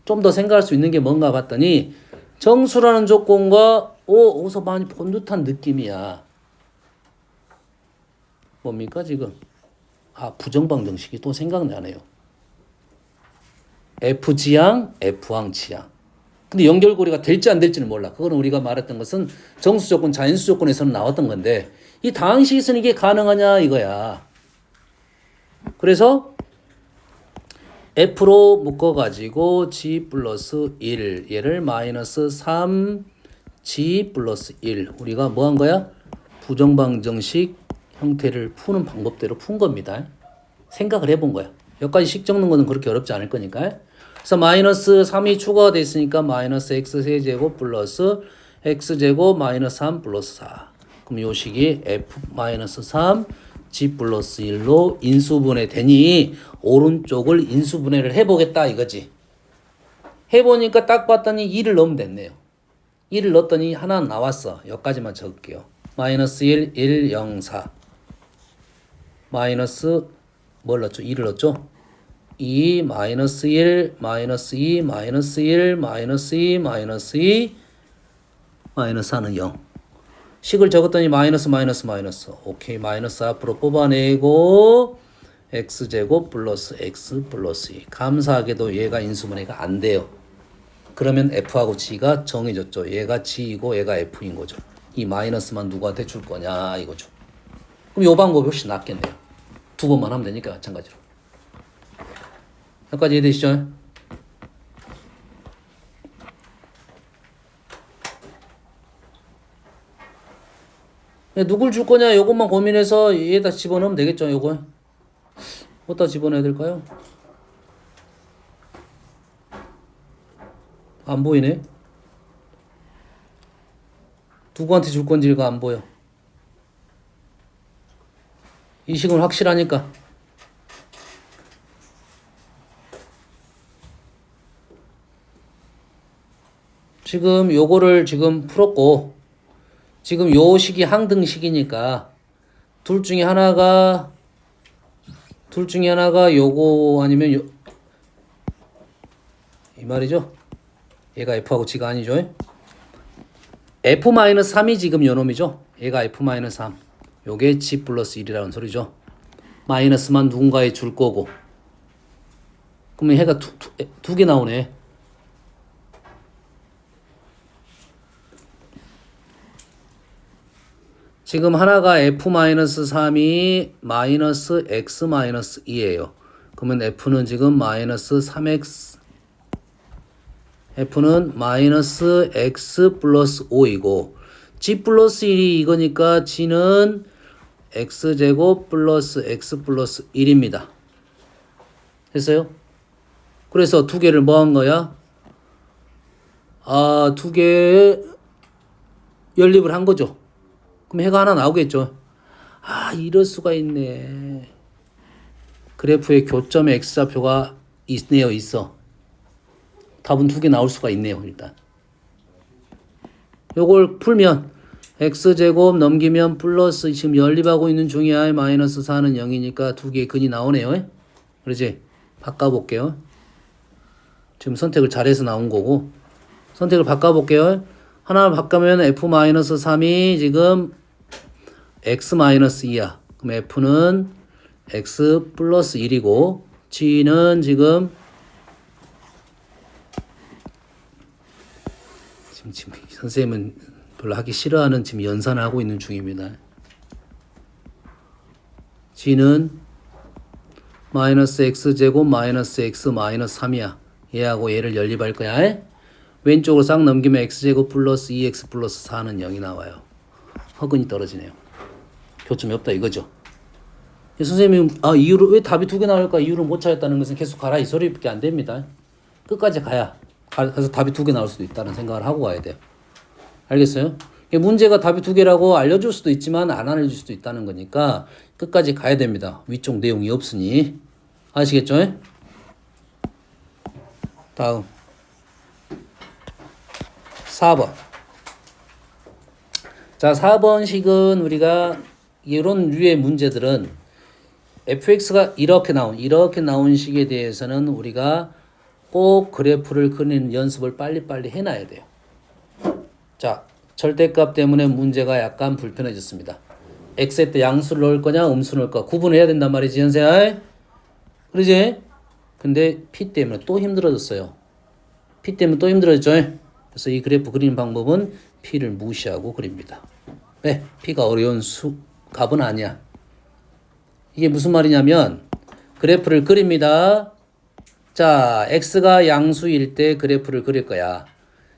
좀 더 생각할 수 있는 게 뭔가 봤더니 정수라는 조건과 어디서 많이 본 듯한 느낌이야. 뭡니까 지금? 부정방정식이 또 생각나네요. F지향, F항 지향. 근데 연결고리가 될지 안 될지는 몰라. 그거는 우리가 말했던 것은 정수 조건, 자연수 조건에서는 나왔던 건데 이 다항식에서는 이게 가능하냐 이거야. 그래서 F로 묶어가지고 G 플러스 1 얘를 마이너스 3 G 플러스 1 우리가 뭐 한 거야? 부정방정식 형태를 푸는 방법대로 푼 겁니다. 생각을 해본 거야. 여기까지 식 적는 거는 그렇게 어렵지 않을 거니까. 그래서 마이너스 3이 추가가 돼 있으니까 마이너스 x 세제곱 플러스 x제곱 마이너스 3 플러스 4. 그럼 요 식이 f 마이너스 3 g 플러스 1로 인수분해 되니 오른쪽을 인수분해를 해보겠다 이거지. 해보니까 딱 봤더니 2를 넣으면 됐네요. 2를 넣었더니 하나 나왔어. 여기까지만 적을게요. 마이너스 1, 1, 0, 4. 마이너스 뭘 넣었죠? 2를 넣었죠? 2, 마이너스 1, 마이너스 2, 마이너스 1, 마이너스 2, 마이너스 2, 마이너스 4는 0. 식을 적었더니 마이너스. 오케이. 마이너스 앞으로 뽑아내고 x제곱 플러스 x 플러스 2. 감사하게도 얘가 인수분해가 안 돼요. 그러면 f하고 g가 정해졌죠. 얘가 g이고 얘가 f인 거죠. 이 마이너스만 누구한테 줄 거냐 이거죠. 그럼 이 방법이 훨씬 낫겠네요. 두 번만 하면 되니까 마찬가지로. 여기까지 이해되시죠? 누굴 줄 거냐 요것만 고민해서 얘에다 집어넣으면 되겠죠. 요거 어디다 집어넣어야 될까요? 안 보이네. 누구한테 줄 건지가 안 보여. 이 식은 확실하니까. 지금 요거를 지금 풀었고 지금 요 식이 항등식이니까 둘 중에 하나가 요거 아니면 요 이 말이죠. 얘가 F하고 G가 아니죠. F-3이 지금 요 놈이죠. 얘가 F-3. 요게 G 플러스 1이라는 소리죠. 마이너스만 누군가에 줄 거고. 그러면 해가 두 개 나오네. 지금 하나가 F-3이 마이너스 X-2예요. 그러면 F는 지금 마이너스 3X F는 마이너스 X 플러스 5이고 G 플러스 1이 이거니까 G는 X제곱 플러스 X 플러스 1입니다. 됐어요? 그래서 두 개를 뭐 한 거야? 두 개 연립을 한 거죠. 그럼 해가 하나 나오겠죠. 이럴 수가 있네. 그래프의 교점의 X좌표가 있어. 답은 두 개 나올 수가 있네요. 일단 요걸 풀면 X제곱 넘기면 플러스 지금 연립하고 있는 중이야. 마이너스 4는 0이니까 두 개의 근이 나오네요. 그러지? 바꿔볼게요. 지금 선택을 잘해서 나온 거고 선택을 바꿔볼게요. 하나 바꾸면 F-3이 지금 X-2야. 그럼 F는 X 플러스 1이고 G는 지금 선생님은 별로 하기 싫어하는 지금 연산을 하고 있는 중입니다. G는 마이너스 X제곱 마이너스 X 마이너스 3이야. 얘하고 얘를 연립할 거야. 왼쪽으로 싹 넘기면 X제곱 플러스 2X 플러스 4는 0이 나와요. 허근이 떨어지네요. 교점이 없다 이거죠. 선생님 이유를 왜 답이 두 개 나올까 이유를 못 찾았다는 것은 계속 가라 이 소리밖에 안 됩니다. 끝까지 가야 그래서 답이 2개 나올 수도 있다는 생각을 하고 가야 돼요. 알겠어요? 문제가 답이 2개라고 알려줄 수도 있지만 안 알려줄 수도 있다는 거니까 끝까지 가야 됩니다. 위쪽 내용이 없으니. 아시겠죠? 다음 4번. 자, 4번식은 우리가 이런 류의 문제들은 fx가 이렇게 나온 식에 대해서는 우리가 꼭 그래프를 그리는 연습을 빨리빨리 해놔야 돼요. 자, 절대값 때문에 문제가 약간 불편해졌습니다. x에 때 양수를 넣을 거냐 음수를 넣을 거냐 구분해야 된단 말이지 현세야. 그러지? 근데 p 때문에 또 힘들어졌어요. p 때문에 또 힘들어졌죠. 그래서 이 그래프 그리는 방법은 p를 무시하고 그립니다. 왜? p가 어려운 값은 아니야. 이게 무슨 말이냐면 그래프를 그립니다. 자, x가 양수일 때 그래프를 그릴 거야.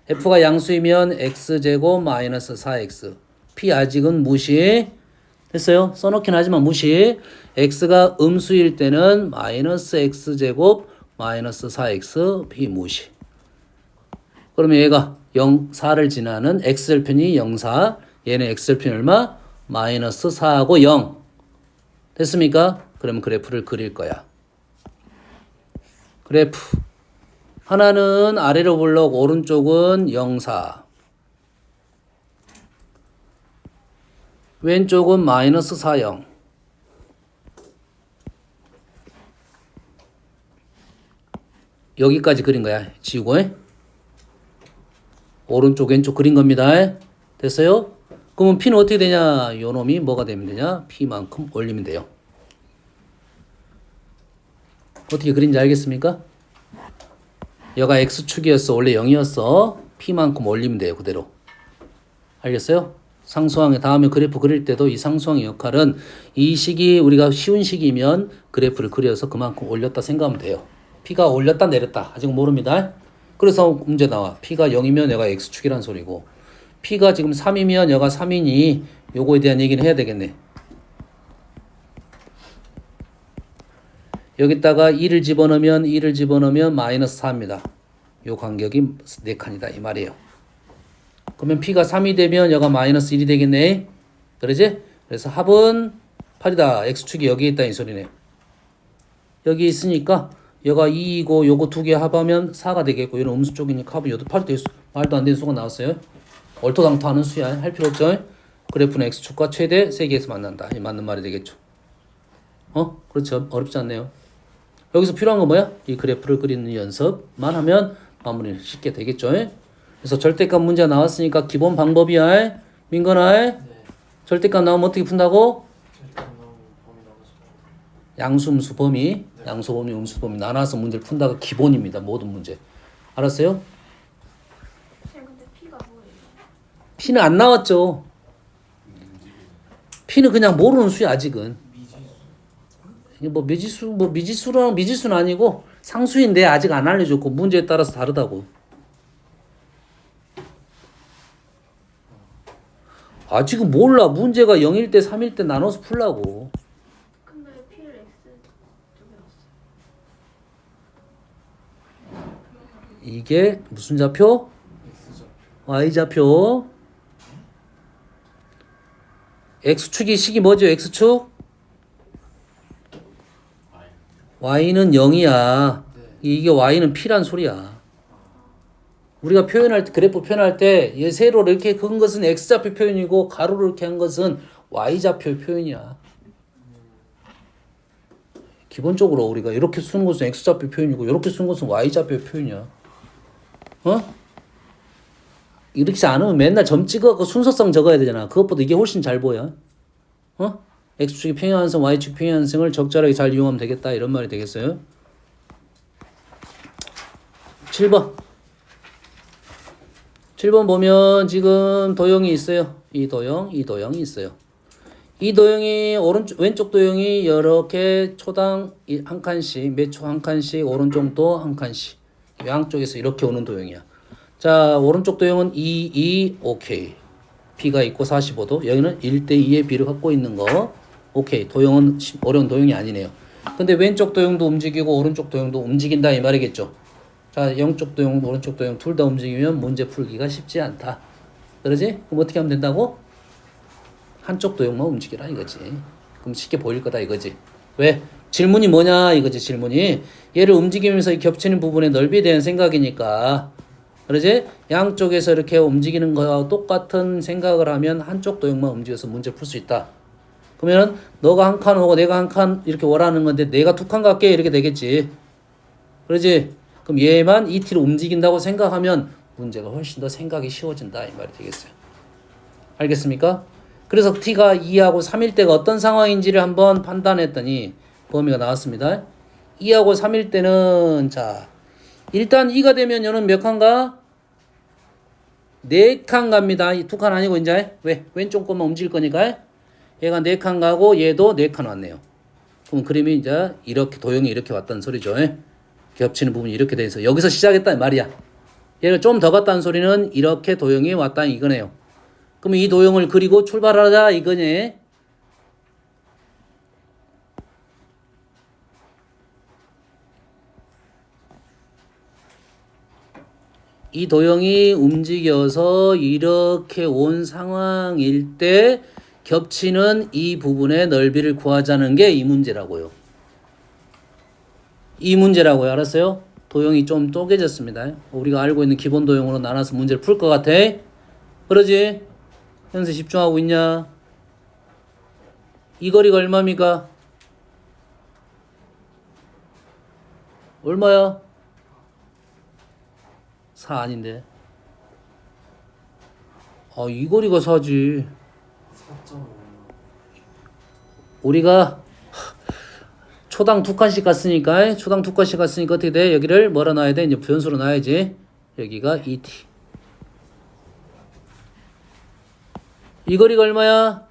f가 양수이면 x제곱 마이너스 4x. p 아직은 무시. 됐어요? 써놓긴 하지만 무시. x가 음수일 때는 마이너스 x제곱 마이너스 4x p 무시. 그러면 얘가 0, 4를 지나는 x절편이 0, 4. 얘는 x절편이 얼마? 마이너스 4하고 0. 됐습니까? 그러면 그래프를 그릴 거야. 그래프. 하나는 아래로 볼록 오른쪽은 0, 4. 왼쪽은 마이너스 4, 0. 여기까지 그린 거야. 지우고. 오른쪽 왼쪽 그린 겁니다. 됐어요? 그러면 P는 어떻게 되냐? 요 놈이 뭐가 되면 되냐? P만큼 올리면 돼요. 어떻게 그린지 알겠습니까? 여가 X축이었어. 원래 0이었어. P만큼 올리면 돼요. 그대로. 알겠어요? 상수항의 다음에 그래프 그릴 때도 이 상수항의 역할은 이 식이 우리가 쉬운 식이면 그래프를 그려서 그만큼 올렸다 생각하면 돼요. P가 올렸다 내렸다. 아직 모릅니다. 그래서 문제 나와. P가 0이면 얘가 X축이란 소리고 P가 지금 3이면 얘가 3이니 요거에 대한 얘기는 해야 되겠네. 여기다가 2를 집어넣으면 마이너스 4입니다. 요 간격이 4칸이다 이 말이에요. 그러면 P가 3이 되면 얘가 마이너스 1이 되겠네. 그러지? 그래서 합은 8이다. X축이 여기에 있다 이 소리네. 여기 있으니까 얘가 2이고 요거 두 개 합하면 4가 되겠고 얘는 음수 쪽이니까 합은 8이 되겠어. 말도 안 되는 수가 나왔어요. 얼토당토하는 수야. 할 필요 없죠. 그래프는 X축과 최대 3개에서 만난다. 이 맞는 말이 되겠죠. 그렇죠. 어렵지 않네요. 여기서 필요한 건 뭐야? 이 그래프를 그리는 연습만 하면 마무리 쉽게 되겠죠. 그래서 절대값 문제가 나왔으니까 기본 방법이야. 민건아. 네. 절대값 나오면 어떻게 푼다고? 양수, 음수, 범위. 네. 양수, 범위, 음수, 범위 나눠서 문제를 푼다가 기본입니다. 모든 문제. 알았어요? 근데 P가 뭐예요? P는 안 나왔죠. P는 그냥 모르는 수야 아직은. 미지수는 아니고 상수인데 아직 안 알려줬고 문제에 따라서 다르다고. 아직은 몰라. 문제가 0일 때 3일 때 나눠서 풀라고. 근데 P를 X 쪽에 넣었어요. 이게 무슨 좌표? Y좌표. X축이 식이 뭐죠? X축? Y는 0이야. 이게 Y는 P란 소리야. 우리가 표현할 때, 그래프 표현할 때, 얘 세로를 이렇게 그은 것은 X좌표 표현이고, 가로를 이렇게 한 것은 Y좌표 표현이야. 기본적으로 우리가 이렇게 쓰는 것은 X좌표 표현이고, 이렇게 쓰는 것은 Y좌표 표현이야. 이렇게 안 하면 맨날 점 찍어갖고 순서상 적어야 되잖아. 그것보다 이게 훨씬 잘 보여. X축이 평행한성, Y축 평행한성을 적절하게 잘 이용하면 되겠다. 이런 말이 되겠어요. 7번. 7번 보면 지금 도형이 있어요. 이 도형이 있어요. 이 도형이 왼쪽 도형이 이렇게 초당 한 칸씩, 몇 초 한 칸씩, 오른쪽도 한 칸씩. 양쪽에서 이렇게 오는 도형이야. 자, 오른쪽 도형은 2, 오케이. B가 있고 45도. 여기는 1대2의 B를 갖고 있는 거. 오케이. 도형은 어려운 도형이 아니네요. 근데 왼쪽 도형도 움직이고 오른쪽 도형도 움직인다 이 말이겠죠. 자, 양쪽 도형, 오른쪽 도형 둘 다 움직이면 문제 풀기가 쉽지 않다. 그러지? 그럼 어떻게 하면 된다고? 한쪽 도형만 움직여라 이거지. 그럼 쉽게 보일 거다 이거지. 왜? 질문이 뭐냐 이거지. 질문이 얘를 움직이면서 이 겹치는 부분의 넓이에 대한 생각이니까, 그러지? 양쪽에서 이렇게 움직이는 거와 똑같은 생각을 하면 한쪽 도형만 움직여서 문제를 풀 수 있다. 그러면 너가 한 칸 오고 내가 한 칸 이렇게 오라는 건데 내가 두 칸 갈게 이렇게 되겠지. 그러지? 그럼 얘만 이 t로 움직인다고 생각하면 문제가 훨씬 더 생각이 쉬워진다 이 말이 되겠어요. 알겠습니까? 그래서 t가 2하고 3일 때가 어떤 상황인지를 한번 판단했더니 범위가 나왔습니다. 2하고 3일 때는 자 일단 2가 되면 얘는 몇 칸 가? 4칸 갑니다. 2칸 아니고 이제 왜? 왼쪽 것만 움직일 거니까 얘가 4칸 가고 얘도 4칸 왔네요. 그럼 그림이 이제 이렇게 도형이 이렇게 왔다는 소리죠. 겹치는 부분이 이렇게 돼 있어. 여기서 시작했다는 말이야. 얘를 좀 더 갔다는 소리는 이렇게 도형이 왔다 이거네요. 그럼 이 도형을 그리고 출발하자 이거네. 이 도형이 움직여서 이렇게 온 상황일 때 겹치는 이 부분의 넓이를 구하자는 게 이 문제라고요. 이 문제라고요. 알았어요? 도형이 좀 쪼개졌습니다. 우리가 알고 있는 기본 도형으로 나눠서 문제를 풀 것 같아. 그러지? 현재 집중하고 있냐? 이 거리가 얼마입니까? 얼마야? 4 아닌데. 아, 이 거리가 4지. 4.5. 우리가 초당 2칸씩 갔으니까 어떻게 돼? 여기를 뭐라 놔야 돼? 이제 부연수로 놔야지. 여기가 2t. 이 거리가 얼마야?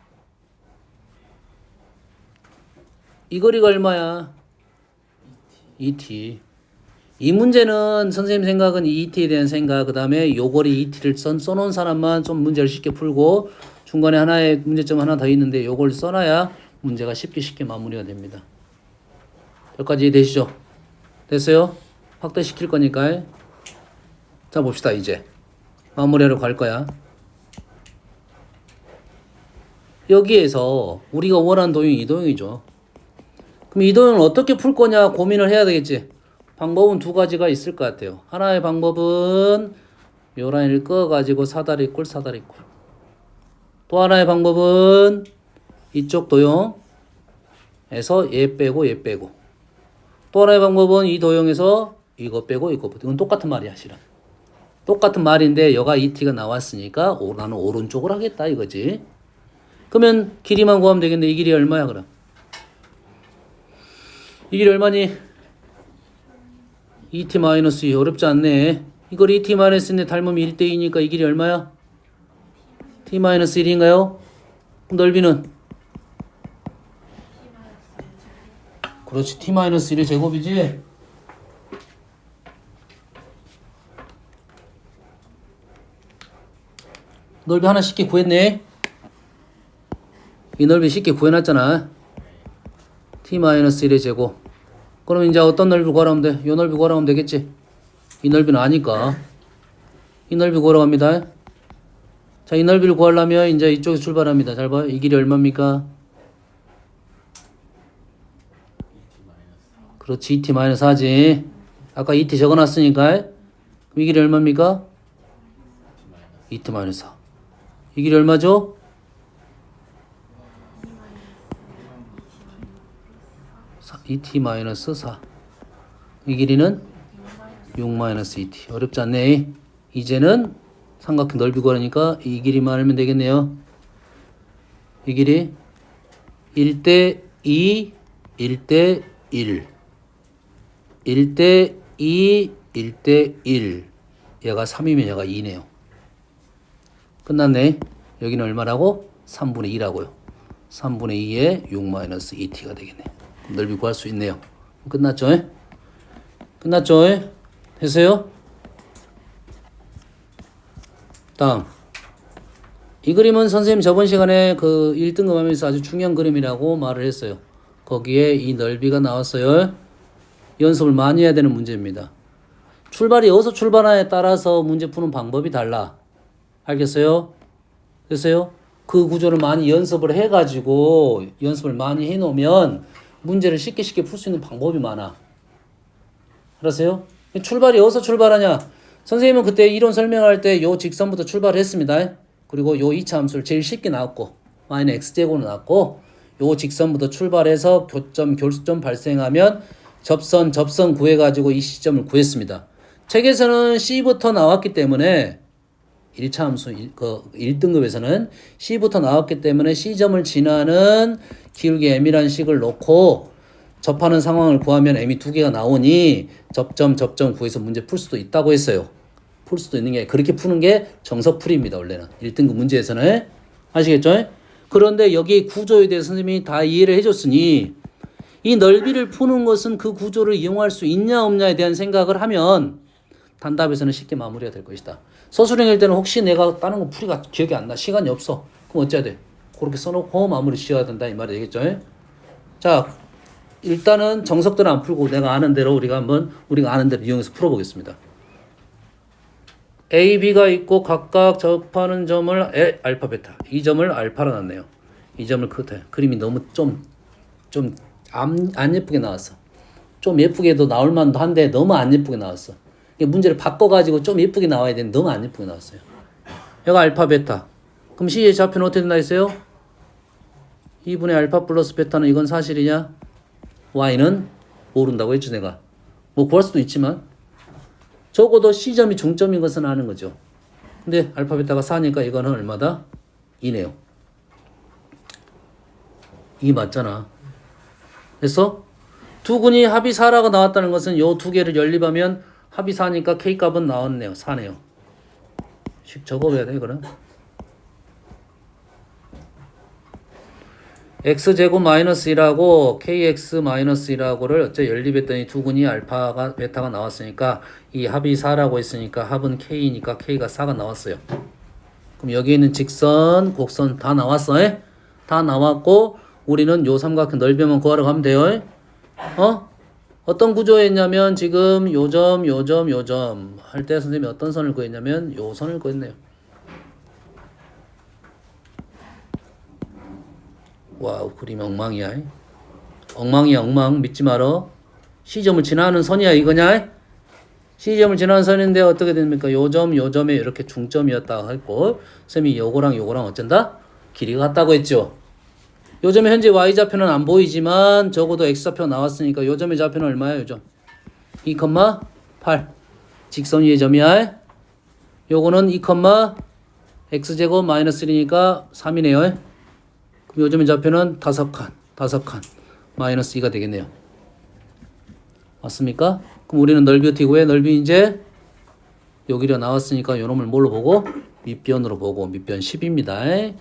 이 거리가 얼마야? 2t. 이 문제는 선생님 생각은 이 ET에 대한 생각, 그 다음에 요거리 ET를 써놓은 사람만 좀 문제를 쉽게 풀고 중간에 하나의 문제점 하나 더 있는데 요걸 써놔야 문제가 쉽게 마무리가 됩니다. 여기까지 이해되시죠? 됐어요? 확대시킬 거니까. 자, 봅시다. 이제 마무리하러 갈 거야. 여기에서 우리가 원하는 도형이 이 도형이죠. 그럼 이 도형을 어떻게 풀 거냐 고민을 해야 되겠지. 방법은 두 가지가 있을 것 같아요. 하나의 방법은 요 라인을 꺼가지고 사다리 꼴. 또 하나의 방법은 이쪽 도형에서 얘 빼고. 또 하나의 방법은 이 도형에서 이거 빼고. 이건 똑같은 말이야, 실은. 똑같은 말인데 여가 ET가 나왔으니까 나는 오른쪽을 하겠다 이거지. 그러면 길이만 구하면 되겠네. 이 길이 얼마야 그럼? 이 길이 얼마니? 2t-2 어렵지 않네. 이걸 2t-2인데 닮으면 1대2니까 이 길이 얼마야? t-1인가요? 넓이는? 그렇지. t-1의 제곱이지. 넓이 하나 쉽게 구했네. 이 넓이 쉽게 구해놨잖아. t-1의 제곱. 그럼 이제 어떤 넓이를 구하라면 돼? 이 넓이 구하라면 되겠지? 이 넓이는 아니까. 이 넓이 구하러 갑니다. 자, 이 넓이를 구하려면 이제 이쪽에서 출발합니다. 잘 봐요. 이 길이 얼마입니까? 그렇지. 2t-4지. 아까 2t 적어놨으니까. 그럼 이 길이 얼마입니까? 2t-4. 이 길이 얼마죠? 2t-4. 이 길이는 6-2t. 어렵지 않네. 이제는 삼각형 넓이 구하니까 이 길이만 알면 되겠네요. 이 길이 1대2, 1대1. 1대2, 1대1. 얘가 3이면 얘가 2네요. 끝났네. 여기는 얼마라고? 3분의 2라고요. 3분의 2에 6-2t가 되겠네. 넓이 구할 수 있네요. 끝났죠? 끝났죠? 됐어요? 다음. 이 그림은 선생님 저번 시간에 그 1등급 하면서 아주 중요한 그림이라고 말을 했어요. 거기에 이 넓이가 나왔어요. 연습을 많이 해야 되는 문제입니다. 출발이 어디서 출발하냐에 따라서 문제 푸는 방법이 달라. 알겠어요? 됐어요? 그 구조를 많이 연습을 해가지고 연습을 많이 해놓으면 문제를 쉽게 풀 수 있는 방법이 많아. 알았어요? 출발이 어디서 출발하냐? 선생님은 그때 이론 설명할 때 요 직선부터 출발했습니다. 그리고 요 2차 함수를 제일 쉽게 나왔고 마이너스 x제곱으로 나왔고 요 직선부터 출발해서 교점 발생하면 접선 구해가지고 이 시점을 구했습니다. 책에서는 C부터 나왔기 때문에 1차 함수 1등급에서는 C부터 나왔기 때문에 C점을 지나는 기울기 M이라는 식을 놓고 접하는 상황을 구하면 M이 두 개가 나오니 접점 구해서 문제 풀 수도 있다고 했어요. 풀 수도 있는 게 그렇게 푸는 게 정석풀이입니다. 원래는 1등급 문제에서는. 아시겠죠? 그런데 여기 구조에 대해서 선생님이 다 이해를 해줬으니 이 넓이를 푸는 것은 그 구조를 이용할 수 있냐 없냐에 대한 생각을 하면 단답에서는 쉽게 마무리가 될 것이다. 서술형일 때는 혹시 내가 다른 거 풀이가 기억이 안 나. 시간이 없어. 그럼 어째야 돼? 그렇게 써놓고 마무리 지어야 된다 이 말이 되겠죠? 자, 일단은 정석들은 안 풀고 내가 아는 대로 우리가 아는 대로 이용해서 풀어보겠습니다. A, B가 있고 각각 접하는 점을 알파, 베타. 이 점을 알파로 놨네요. 이 점을 그림이 너무 좀 안 예쁘게 나왔어. 좀 예쁘게도 나올 만도 한데 너무 안 예쁘게 나왔어. 문제를 바꿔가지고 좀 예쁘게 나와야 되는데 너무 안 예쁘게 나왔어요. 여기가 알파, 베타. 그럼 C의 좌표는 어떻게 된다 했어요? 2분의 알파 플러스 베타는 이건 사실이냐? Y는 모른다고 했죠, 내가. 뭐 구할 수도 있지만 적어도 C점이 중점인 것은 아는 거죠. 근데 알파, 베타가 4니까 이거는 얼마다? 2네요. 2 맞잖아. 그래서 두 군이 합이 4라고 나왔다는 것은 요 두 개를 연립하면 합이 4니까 K값은 나왔네요. 4네요. 식 적어봐야 돼, 이거는. x제곱 마이너스 1하고 kx 마이너스 1하고를 어째 연립했더니 두 군이 알파가 베타가 나왔으니까 이 합이 4라고 했으니까 합은 k니까 k가 4가 나왔어요. 그럼 여기 있는 직선, 곡선 다 나왔어. 다 나왔고 우리는 요 삼각형 넓이만 구하러 가면 돼요. 어떤 구조였냐면 지금 요점 할 때 선생님이 어떤 선을 구했냐면 요 선을 구했네요. 와우, 그림 엉망이야. 엉망이야, 엉망. 믿지 마라. C점을 지나는 선이야, 이거냐? C점을 지나는 선인데 어떻게 됩니까? 요점에 이렇게 중점이었다 했고, 쌤이 요거랑 어쩐다? 길이가 같다고 했죠. 요점에 현재 Y좌표는 안 보이지만 적어도 X좌표 나왔으니까 요점의 좌표는 얼마야, 요점? 2,8. 직선 위의 점이야. 요거는 2, X제곱 마이너스 1이니까 3이네요. 요점의 좌표는 5칸 마이너스 2가 되겠네요. 맞습니까? 그럼 우리는 넓이 어떻게 구해? 넓이 이제 여기로 나왔으니까 요놈을 뭘로 보고? 밑변으로 보고 밑변 10입니다.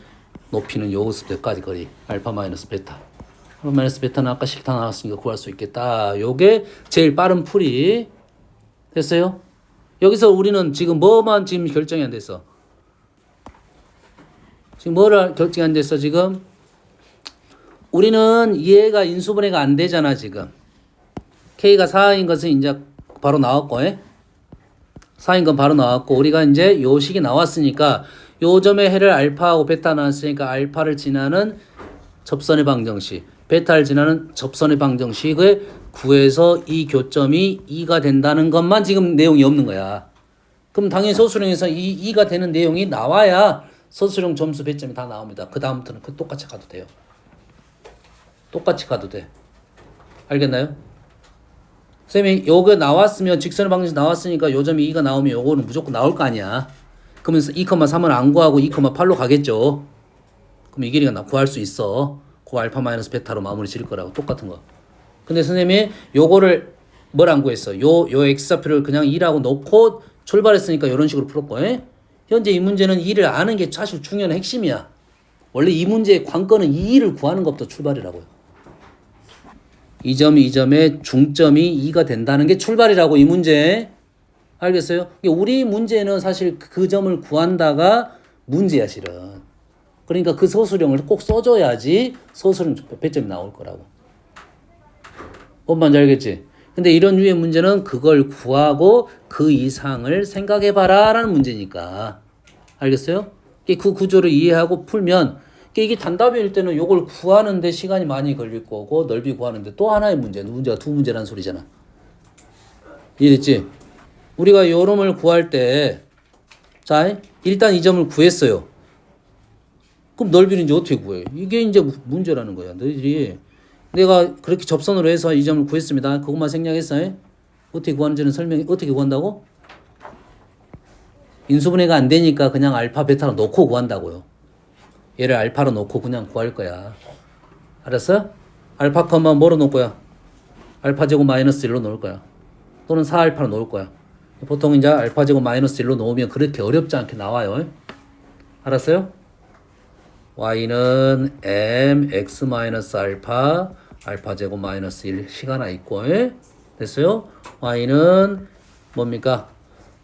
높이는 요 수까지 거리 알파 마이너스 베타. 알파 마이너스 베타는 아까 식타 나왔으니까 구할 수 있겠다. 요게 제일 빠른 풀이 됐어요? 여기서 우리는 지금 뭐만 지금 결정이 안 됐어? 지금 뭐를 결정이 안 됐어 지금? 우리는 얘가 인수분해가 안 되잖아 지금. K가 4인 것은 이제 바로 나왔고 4인 건 바로 나왔고 우리가 이제 요 식이 나왔으니까 요 점의 해를 알파하고 베타 나왔으니까 알파를 지나는 접선의 방정식 베타를 지나는 접선의 방정식을 구해서 이 교점이 2가 된다는 것만 지금 내용이 없는 거야. 그럼 당연히 서술형에서 이 2가 되는 내용이 나와야 서술형 점수 배점이 다 나옵니다. 그 다음부터는 똑같이 가도 돼요. 똑같이 가도 돼. 알겠나요? 쌤이 요거 나왔으면 직선의 방정식 나왔으니까 요 점이 2가 나오면 요거는 무조건 나올 거 아니야. 그러면 2,3은 안 구하고 2,8로 가겠죠. 그럼 이 길이가 구할 수 있어. 그 알파 마이너스 베타로 마무리 지을 거라고 똑같은 거. 근데 선생님이 요거를 뭘 안 구했어? 요 x좌표를 그냥 2라고 놓고 출발했으니까 이런 식으로 풀었고 현재 이 문제는 2를 아는 게 사실 중요한 핵심이야. 원래 이 문제의 관건은 2를 구하는 것부터 출발이라고요. 이 점의 중점이 2가 된다는 게 출발이라고 이 문제. 알겠어요? 우리 문제는 사실 그 점을 구한다가 문제야 실은. 그러니까 그 서술형을 꼭 써줘야지 서술형 배점이 나올 거라고. 뭔 말인지 알겠지? 근데 이런 류의 문제는 그걸 구하고 그 이상을 생각해봐라 라는 문제니까. 알겠어요? 그 구조를 이해하고 풀면 이게 단답일 때는 이걸 구하는데 시간이 많이 걸릴 거고 넓이 구하는데 또 하나의 문제가 두 문제라는 소리잖아. 이해됐지? 우리가 요놈을 구할 때 자, 일단 이 점을 구했어요. 그럼 넓이는 이제 어떻게 구해? 이게 이제 문제라는 거야. 너희들이 내가 그렇게 접선으로 해서 이 점을 구했습니다. 그것만 생략했어. 어떻게 구하는지는 어떻게 구한다고? 인수분해가 안 되니까 그냥 알파, 베타로 놓고 구한다고요. 얘를 알파로 놓고 그냥 구할 거야. 알았어? 알파 컴마 뭐로 놓을 거야? 알파 제곱 마이너스 1로 놓을 거야. 또는 4알파로 놓을 거야. 보통 이제 알파 제곱 마이너스 1로 놓으면 그렇게 어렵지 않게 나와요. 알았어요? y는 mx 마이너스 알파, 알파 제곱 마이너스 1 시간화 있고, 됐어요? y는 뭡니까?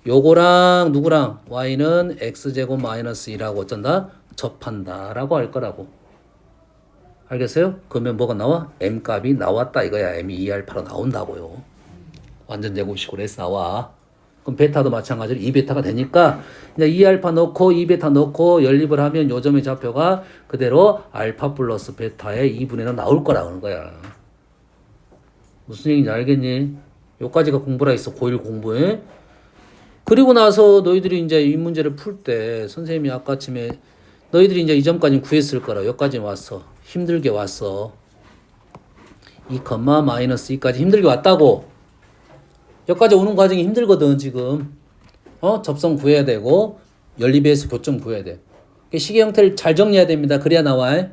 요거랑 누구랑 y는 x 제곱 마이너스 1하고 어쩐다? 접한다 라고 할 거라고. 알겠어요? 그러면 뭐가 나와? m 값이 나왔다 이거야. m이 2알파로 나온다고요. 완전 제곱식으로 해서 나와. 그럼 베타도 마찬가지로 2베타가 되니까 이제 2알파 넣고 2베타 넣고 연립을 하면 요 점의 좌표가 그대로 알파 플러스 베타의 2분의 1로 나올 거라는 거야. 무슨 얘기인지 알겠니? 요까지가 공부라 했어. 고1 공부에. 그리고 나서 너희들이 이제 이 문제를 풀 때 선생님이 아까쯤에 너희들이 이제 이 점까지 구했을 거라. 여기까지 왔어. 힘들게 왔어. 2, 마이너스 2까지 힘들게 왔다고. 여기까지 오는 과정이 힘들거든 지금. 접선 구해야 되고 연립에서 교점 구해야 돼. 시계 형태를 잘 정리해야 됩니다. 그래야 나와.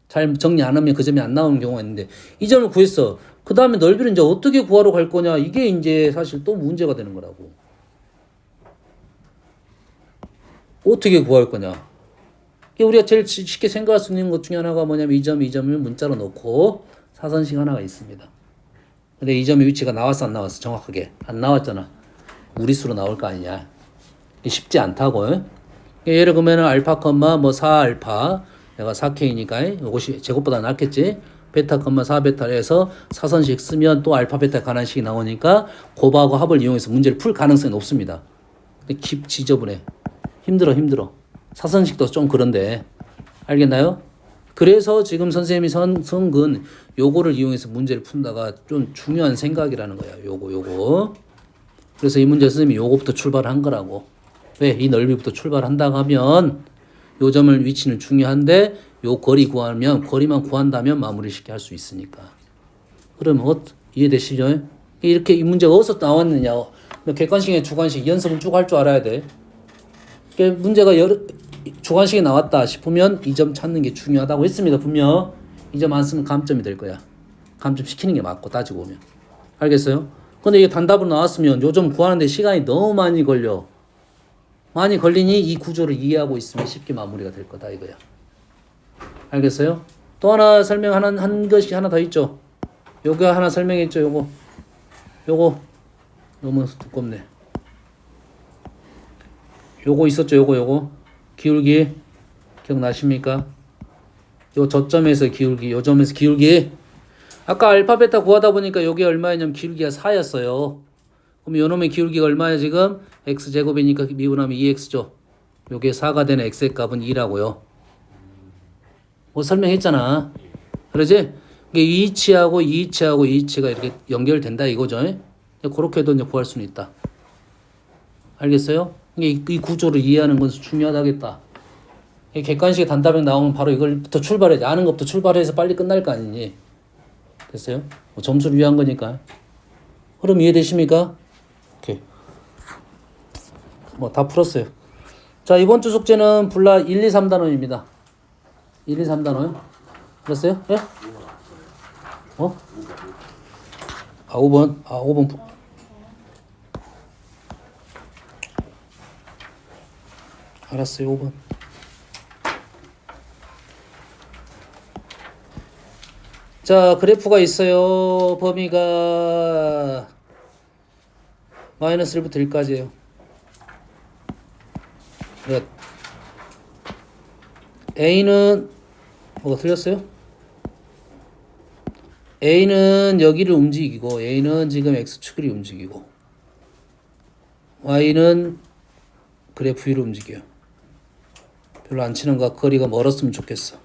잘 정리 안 하면 그 점이 안 나오는 경우가 있는데 이 점을 구했어. 그 다음에 넓이를 이제 어떻게 구하러 갈 거냐. 이게 이제 사실 또 문제가 되는 거라고. 어떻게 구할 거냐. 우리가 제일 쉽게 생각할 수 있는 것 중에 하나가 뭐냐면 이 점을 문자로 놓고 사선식 하나가 있습니다. 근데 이 점의 위치가 나왔어 안 나왔어? 정확하게 안 나왔잖아. 무리수로 나올 거 아니냐. 쉽지 않다고. 예를 들면 알파 컴마 뭐 4알파 내가 4K니까 이것이 제곱보다 낫겠지. 베타 컴마 4베타를 해서 사선식 쓰면 또 알파 베타 관한식이 나오니까 곱하고 합을 이용해서 문제를 풀 가능성이 높습니다. 근데 지저분해. 힘들어. 사선식도 좀 그런데 알겠나요? 그래서 지금 선생님이 선근 요거를 이용해서 문제를 푼다가 좀 중요한 생각이라는 거야. 요거. 그래서 이 문제 선생님이 요거부터 출발한 거라고. 왜? 이 넓이부터 출발한다고 하면 요 점을 위치는 중요한데 요 거리만 구한다면 마무리 쉽게 할 수 있으니까. 그러면 이해되시죠? 이렇게 이 문제가 어디서 나왔느냐. 객관식에 주관식 연습은 쭉 할 줄 알아야 돼. 문제가 주관식이 나왔다 싶으면 이 점 찾는 게 중요하다고 했습니다. 분명 이 점 안 쓰면 감점이 될 거야. 감점 시키는 게 맞고 따지고 보면. 알겠어요? 근데 이게 단답으로 나왔으면 요 점 구하는데 시간이 너무 많이 걸려. 많이 걸리니 이 구조를 이해하고 있으면 쉽게 마무리가 될 거다 이거야. 알겠어요? 또 하나 한 것이 하나 더 있죠. 요거 하나 설명했죠. 요거 너무 두껍네. 요거 있었죠. 요거 기울기 기억나십니까? 요 저점에서 기울기, 요 점에서 기울기. 아까 알파 베타 구하다 보니까 요게 얼마였냐면 기울기가 4였어요. 그럼 요놈의 기울기가 얼마야 지금? x제곱이니까 미분하면 2x죠. 요게 4가 되는 x의 값은 2라고요. 뭐 설명했잖아. 그러지? 이게 이 위치하고 이 위치가 이렇게 연결된다 이거죠. 그렇게도 이제 구할 수는 있다. 알겠어요? 이 구조를 이해하는 건 중요하다겠다. 객관식의 단답이 나오면 바로 이걸부터 출발해야 돼. 아는 것부터 출발해서 빨리 끝날 거 아니니. 됐어요? 뭐 점수를 위한 거니까. 흐름 이해되십니까? 오케이. 뭐 다 풀었어요. 자, 이번 주 숙제는 불라 1, 2, 3단원입니다. 1, 2, 3단원. 풀었어요? 예? 5번. 5번. 알았어요. 5번. 자, 그래프가 있어요. 범위가 마이너스 1부터 1까지예요. A는 뭐가 틀렸어요? A는 여기를 움직이고 A는 지금 X축을 움직이고 Y는 그래프 위로 움직여요. 별로 안 치는 거 거리가 멀었으면 좋겠어.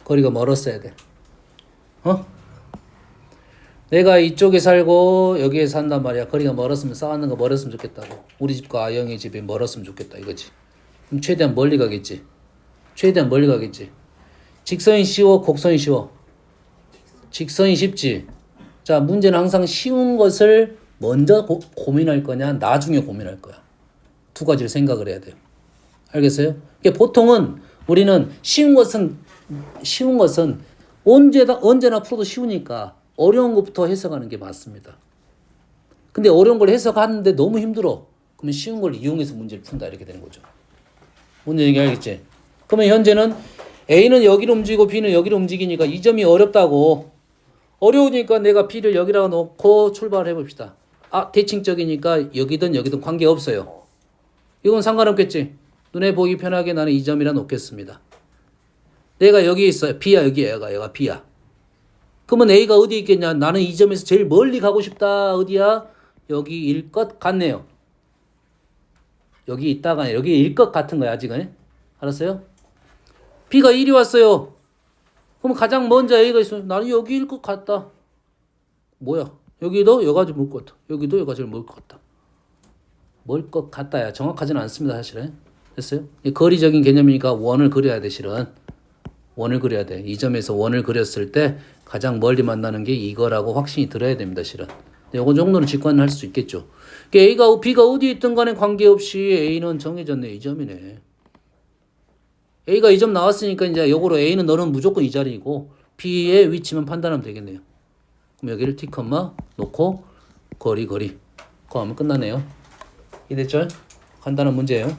거리가 멀었어야 돼. 어? 내가 이쪽에 살고 여기에 산단 말이야. 거리가 멀었으면 싸우는 거 멀었으면 좋겠다고. 우리 집과 아영의 집이 멀었으면 좋겠다 이거지. 그럼 최대한 멀리 가겠지. 최대한 멀리 가겠지. 직선이 쉬워, 곡선이 쉬워. 직선이 쉽지. 자, 문제는 항상 쉬운 것을 먼저 고민할 거냐, 나중에 고민할 거야. 두 가지를 생각을 해야 돼요. 알겠어요? 그러니까 보통은 우리는 쉬운 것은 언제나 풀어도 쉬우니까 어려운 것부터 해석하는 게 맞습니다. 근데 어려운 걸 해석하는데 너무 힘들어. 그러면 쉬운 걸 이용해서 문제를 푼다 이렇게 되는 거죠. 뭔지 얘기 알겠지? 그러면 현재는 A는 여기로 움직이고 B는 여기로 움직이니까 이 점이 어렵다고. 어려우니까 내가 B를 여기라고 놓고 출발을 해봅시다. 아, 대칭적이니까 여기든 관계없어요. 이건 상관없겠지. 눈에 보기 편하게 나는 이 점이라 놓겠습니다. 내가 여기 있어요. B야 여기야. 얘가 B야. 그러면 A가 어디 있겠냐? 나는 이 점에서 제일 멀리 가고 싶다. 어디야? 여기일 것 같네요. 여기 있다가 여기일 것 같은 거야 아직은. 알았어요? B가 1이 왔어요. 그럼 가장 먼저 A가 있으면 나는 여기일 것 같다. 뭐야? 여기도 여가 좀 멀 것 같다. 여기도 여가 제일 멀 것 같다. 멀 것 같다야. 정확하지는 않습니다 사실은. 됐어요? 거리적인 개념이니까 원을 그려야 돼 실은. 원을 그려야 돼. 이 점에서 원을 그렸을 때 가장 멀리 만나는 게 이거라고 확신이 들어야 됩니다 실은. 요거 정도는 직관할 수 있겠죠. A가 B가 어디 있든 간에 관계없이 A는 정해졌네. 이 점이네. A가 이 점 나왔으니까 이제 요거로 A는 너는 무조건 이 자리이고 B의 위치만 판단하면 되겠네요. 그럼 여기를 T, 놓고 거리 그거 하면 끝나네요. 이해됐죠? 간단한 문제예요.